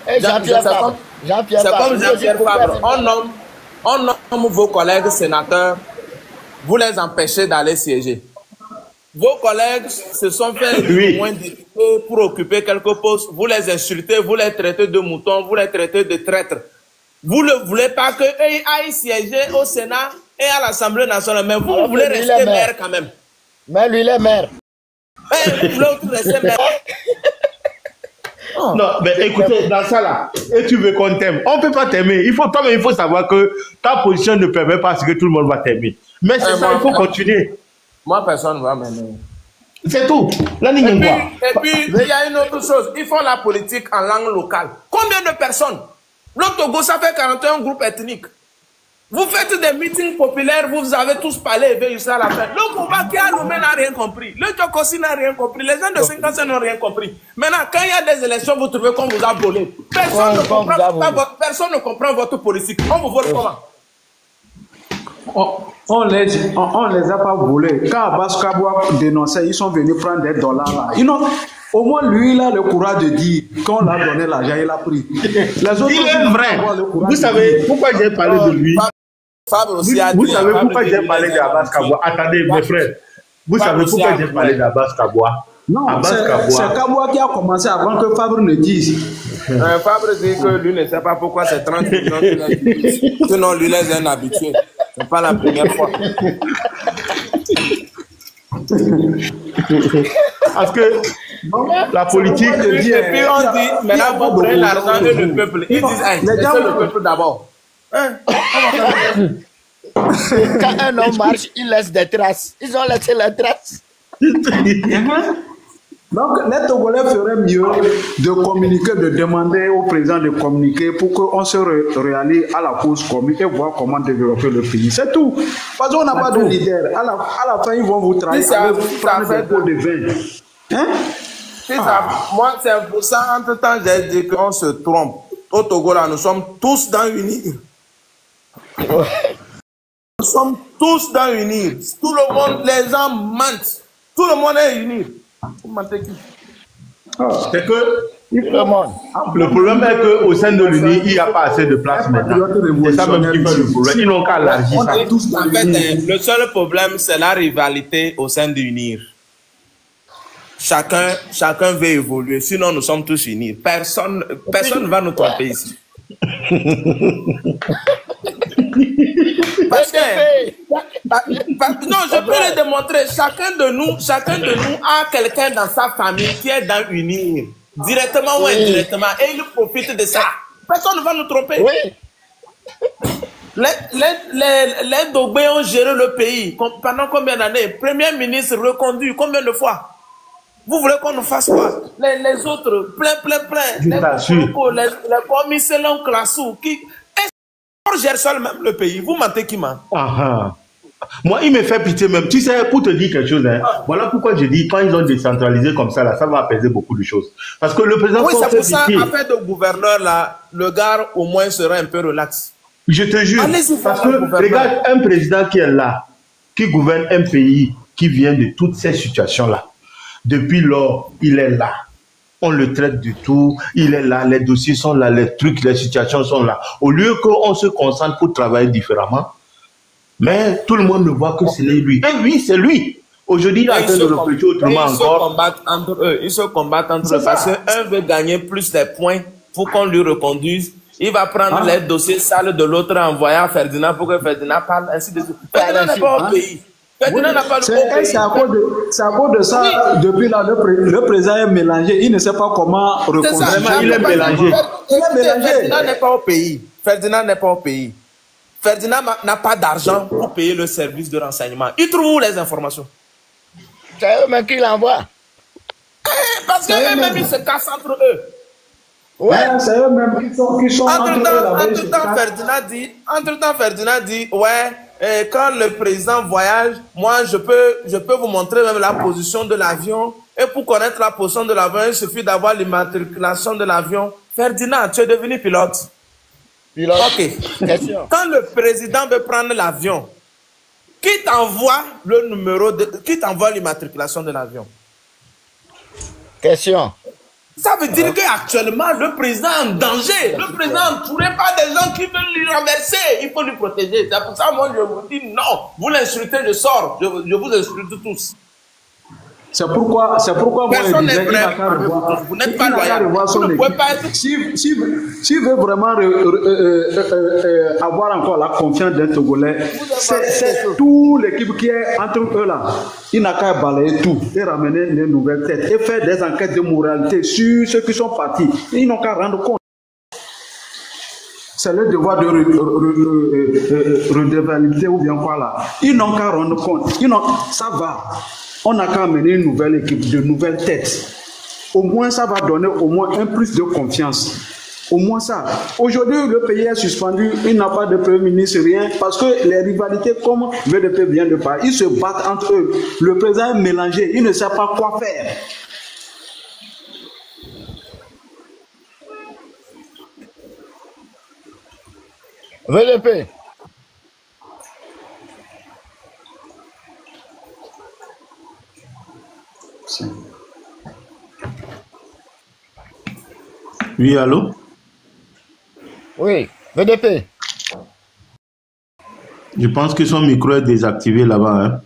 Speaker 1: C'est comme Jean-Pierre Fabre. On nomme vos collègues sénateurs, vous les empêchez d'aller siéger. Vos collègues se sont fait moins députés pour occuper quelques postes. Vous les insultez, vous les traitez de moutons, vous les traitez de traîtres. Vous ne voulez pas qu'eux aillent siéger au Sénat et à l'Assemblée nationale. Mais vous voulez rester maire quand même.
Speaker 3: Mais lui, il est maire.
Speaker 1: Vous voulez rester maire.
Speaker 5: Non, mais écoutez, dans ça là, et tu veux qu'on t'aime, on ne peut pas t'aimer. Il faut savoir que ta position ne permet pas que tout le monde va t'aimer. Mais c'est ça, il faut continuer.
Speaker 1: Moi, personne ne va m'aimer.
Speaker 5: C'est tout.
Speaker 1: Et puis, il y a une autre chose. Ils font la politique en langue locale. Combien de personnes? Le Togo, ça fait 41 groupes ethniques. Vous faites des meetings populaires, vous avez tous parlé et jusqu'à la fin. Le combat qui a Lomé n'a rien compris. Le Tchokossi n'a rien compris. Les gens de 50 n'ont rien compris. Maintenant, quand il y a des élections, vous trouvez qu'on vous a volé. Personne ne comprend votre politique. On vous vole comment?
Speaker 2: On les a pas volés. Quand Abbas Kaboua dénonçait, ils sont venus prendre des dollars là. Au moins lui, il a le courage de dire qu'on l'a donné l'argent, il a pris. Les autres,
Speaker 5: il est vrai. Vous savez pourquoi j'ai parlé de lui? Vous savez pourquoi j'ai parlé d'Abbas Kaboua? Attendez, mes frères. Vous savez pourquoi j'ai parlé d'Abbas Kaboua?
Speaker 2: Non, c'est Kaboua qui a commencé avant que Fabre ne dise.
Speaker 1: Fabre dit que lui ne sait pas pourquoi c'est 30 millions qu'il a dit. Sinon, lui, les un habitué. Ce n'est pas la première fois.
Speaker 5: Parce que la politique...
Speaker 1: Et puis on dit, maintenant vous prenez l'argent de le peuple. Ils disent, laissez le peuple d'abord.
Speaker 3: Quand un homme marche, il laisse des traces. Ils ont laissé les traces.
Speaker 2: Donc, les Togolais feraient mieux de communiquer, de demander au président de communiquer pour qu'on se réalise à la cause commune et voir comment développer le pays. C'est tout. Parce qu'on n'a pas de leader. À la fin, ils vont vous trahir avec prendre des pots de vin. Hein?
Speaker 1: C'est ça. Moi, c'est pour ça, entre-temps, j'ai dit qu'on se trompe. Au Togo, là, nous sommes tous dans UNIR. Nous sommes tous dans UNIR. Tout le monde, les gens mentent. Tout le monde est UNIR.
Speaker 5: C'est que le problème est qu'au sein de l'UNI, il n'y a pas assez de place maintenant. C'est ça même qui fait le problème. Ils n'ont qu'à élargir ça.
Speaker 1: En fait, le seul problème, c'est la rivalité au sein de l'UNIR. Chacun veut évoluer. Sinon, nous sommes tous unis. Personne ne va nous tromper ici. Parce que, non, je peux le démontrer. Chacun de nous a quelqu'un dans sa famille qui est dans UNIR, directement ou indirectement, et il profite de ça. Personne ne va nous tromper.
Speaker 3: Oui.
Speaker 1: Les Dogbé ont géré le pays pendant combien d'années? Premier ministre reconduit combien de fois? Vous voulez qu'on nous fasse quoi? Les autres, plein. Les commissaires Classou qui gère seul même le pays. Vous mentez qui ment?
Speaker 5: Moi, il me fait pitié même. Tu sais, pour te dire quelque chose, hein, voilà pourquoi je dis, quand ils ont décentralisé comme ça, là, ça va apaiser beaucoup de choses. Parce que le président...
Speaker 1: Oui, c'est pour ça, affaire de gouverneur, là, le gars, au moins, sera un peu relax.
Speaker 5: Je te jure. Parce que, regarde, un président qui est là, qui gouverne un pays, qui vient de toutes ces situations-là. Depuis lors, il est là. On le traite du tout, il est là, les dossiers sont là, les trucs, les situations sont là. Au lieu qu'on se concentre pour travailler différemment, mais tout le monde ne voit que c'est lui. Et oui, c'est lui. Aujourd'hui, il est en train de réfléchir autrement encore.
Speaker 1: Ils se combattent entre eux parce qu'un veut gagner plus de points pour qu'on lui reconduise. Il va prendre les dossiers sales de l'autre, envoyer à Ferdinand pour que Ferdinand parle, ainsi de suite. Ferdinand n'est pas au pays. Ferdinand n'a pas le haut pays.
Speaker 2: C'est à cause de ça,
Speaker 1: Oui.
Speaker 2: depuis là, le président est mélangé. Il ne sait pas comment répondre.
Speaker 1: C'est ça.
Speaker 5: Vraiment, il est mélangé.
Speaker 1: Ferdinand n'est pas au pays. Ferdinand n'est pas au pays. Ferdinand n'a pas d'argent pour payer le service de renseignement. Il trouve où les informations?
Speaker 3: C'est eux-mêmes qui l'envoient.
Speaker 1: Parce qu'eux-mêmes, ils se cassent entre eux.
Speaker 3: Ouais.
Speaker 2: C'est eux-mêmes qui sont entre eux là-bas.
Speaker 1: Entre-temps, Ferdinand dit, ouais, quand le président voyage, moi, je peux vous montrer même la position de l'avion. Et pour connaître la position de l'avion, il suffit d'avoir l'immatriculation de l'avion. Ferdinand, tu es devenu pilote.
Speaker 3: Pilote.
Speaker 1: Ok.
Speaker 3: Question.
Speaker 1: Quand le président veut prendre l'avion, qui t'envoie le numéro qui t'envoie l'immatriculation de l'avion?
Speaker 3: Question.
Speaker 1: Ça veut dire qu'actuellement, le président est en danger. Le président est entouré par des gens qui veulent lui renverser. Il faut lui protéger. C'est pour ça que moi, je vous dis non. Vous l'insultez, je sors. Je vous insulte tous.
Speaker 2: C'est pourquoi moi,
Speaker 1: Personne
Speaker 2: je disais,
Speaker 1: n'est prêt. Vous n'êtes pas loyal. Vous ne pouvez pas être...
Speaker 2: S'il veut vraiment avoir encore la confiance d'un Togolais, c'est toute l'équipe qui est entre eux là. Il n'a qu'à balayer tout et ramener des nouvelles têtes et faire des enquêtes de moralité sur ceux qui sont partis. Ils n'ont qu'à rendre compte. C'est le devoir de redevabilité ou bien quoi là. Ils n'ont qu'à rendre compte. Ça va. On n'a qu'à amener une nouvelle équipe, de nouvelles têtes. Au moins, ça va donner au moins un plus de confiance. Au moins ça. Aujourd'hui, le pays est suspendu. Il n'a pas de premier ministre, rien. Parce que les rivalités, comme VDP vient de parler, ils se battent entre eux. Le président est mélangé. Il ne sait pas quoi faire.
Speaker 3: VDP.
Speaker 5: Oui, allô?
Speaker 3: Oui, VDP.
Speaker 5: Je pense que son micro est désactivé là-bas. Hein?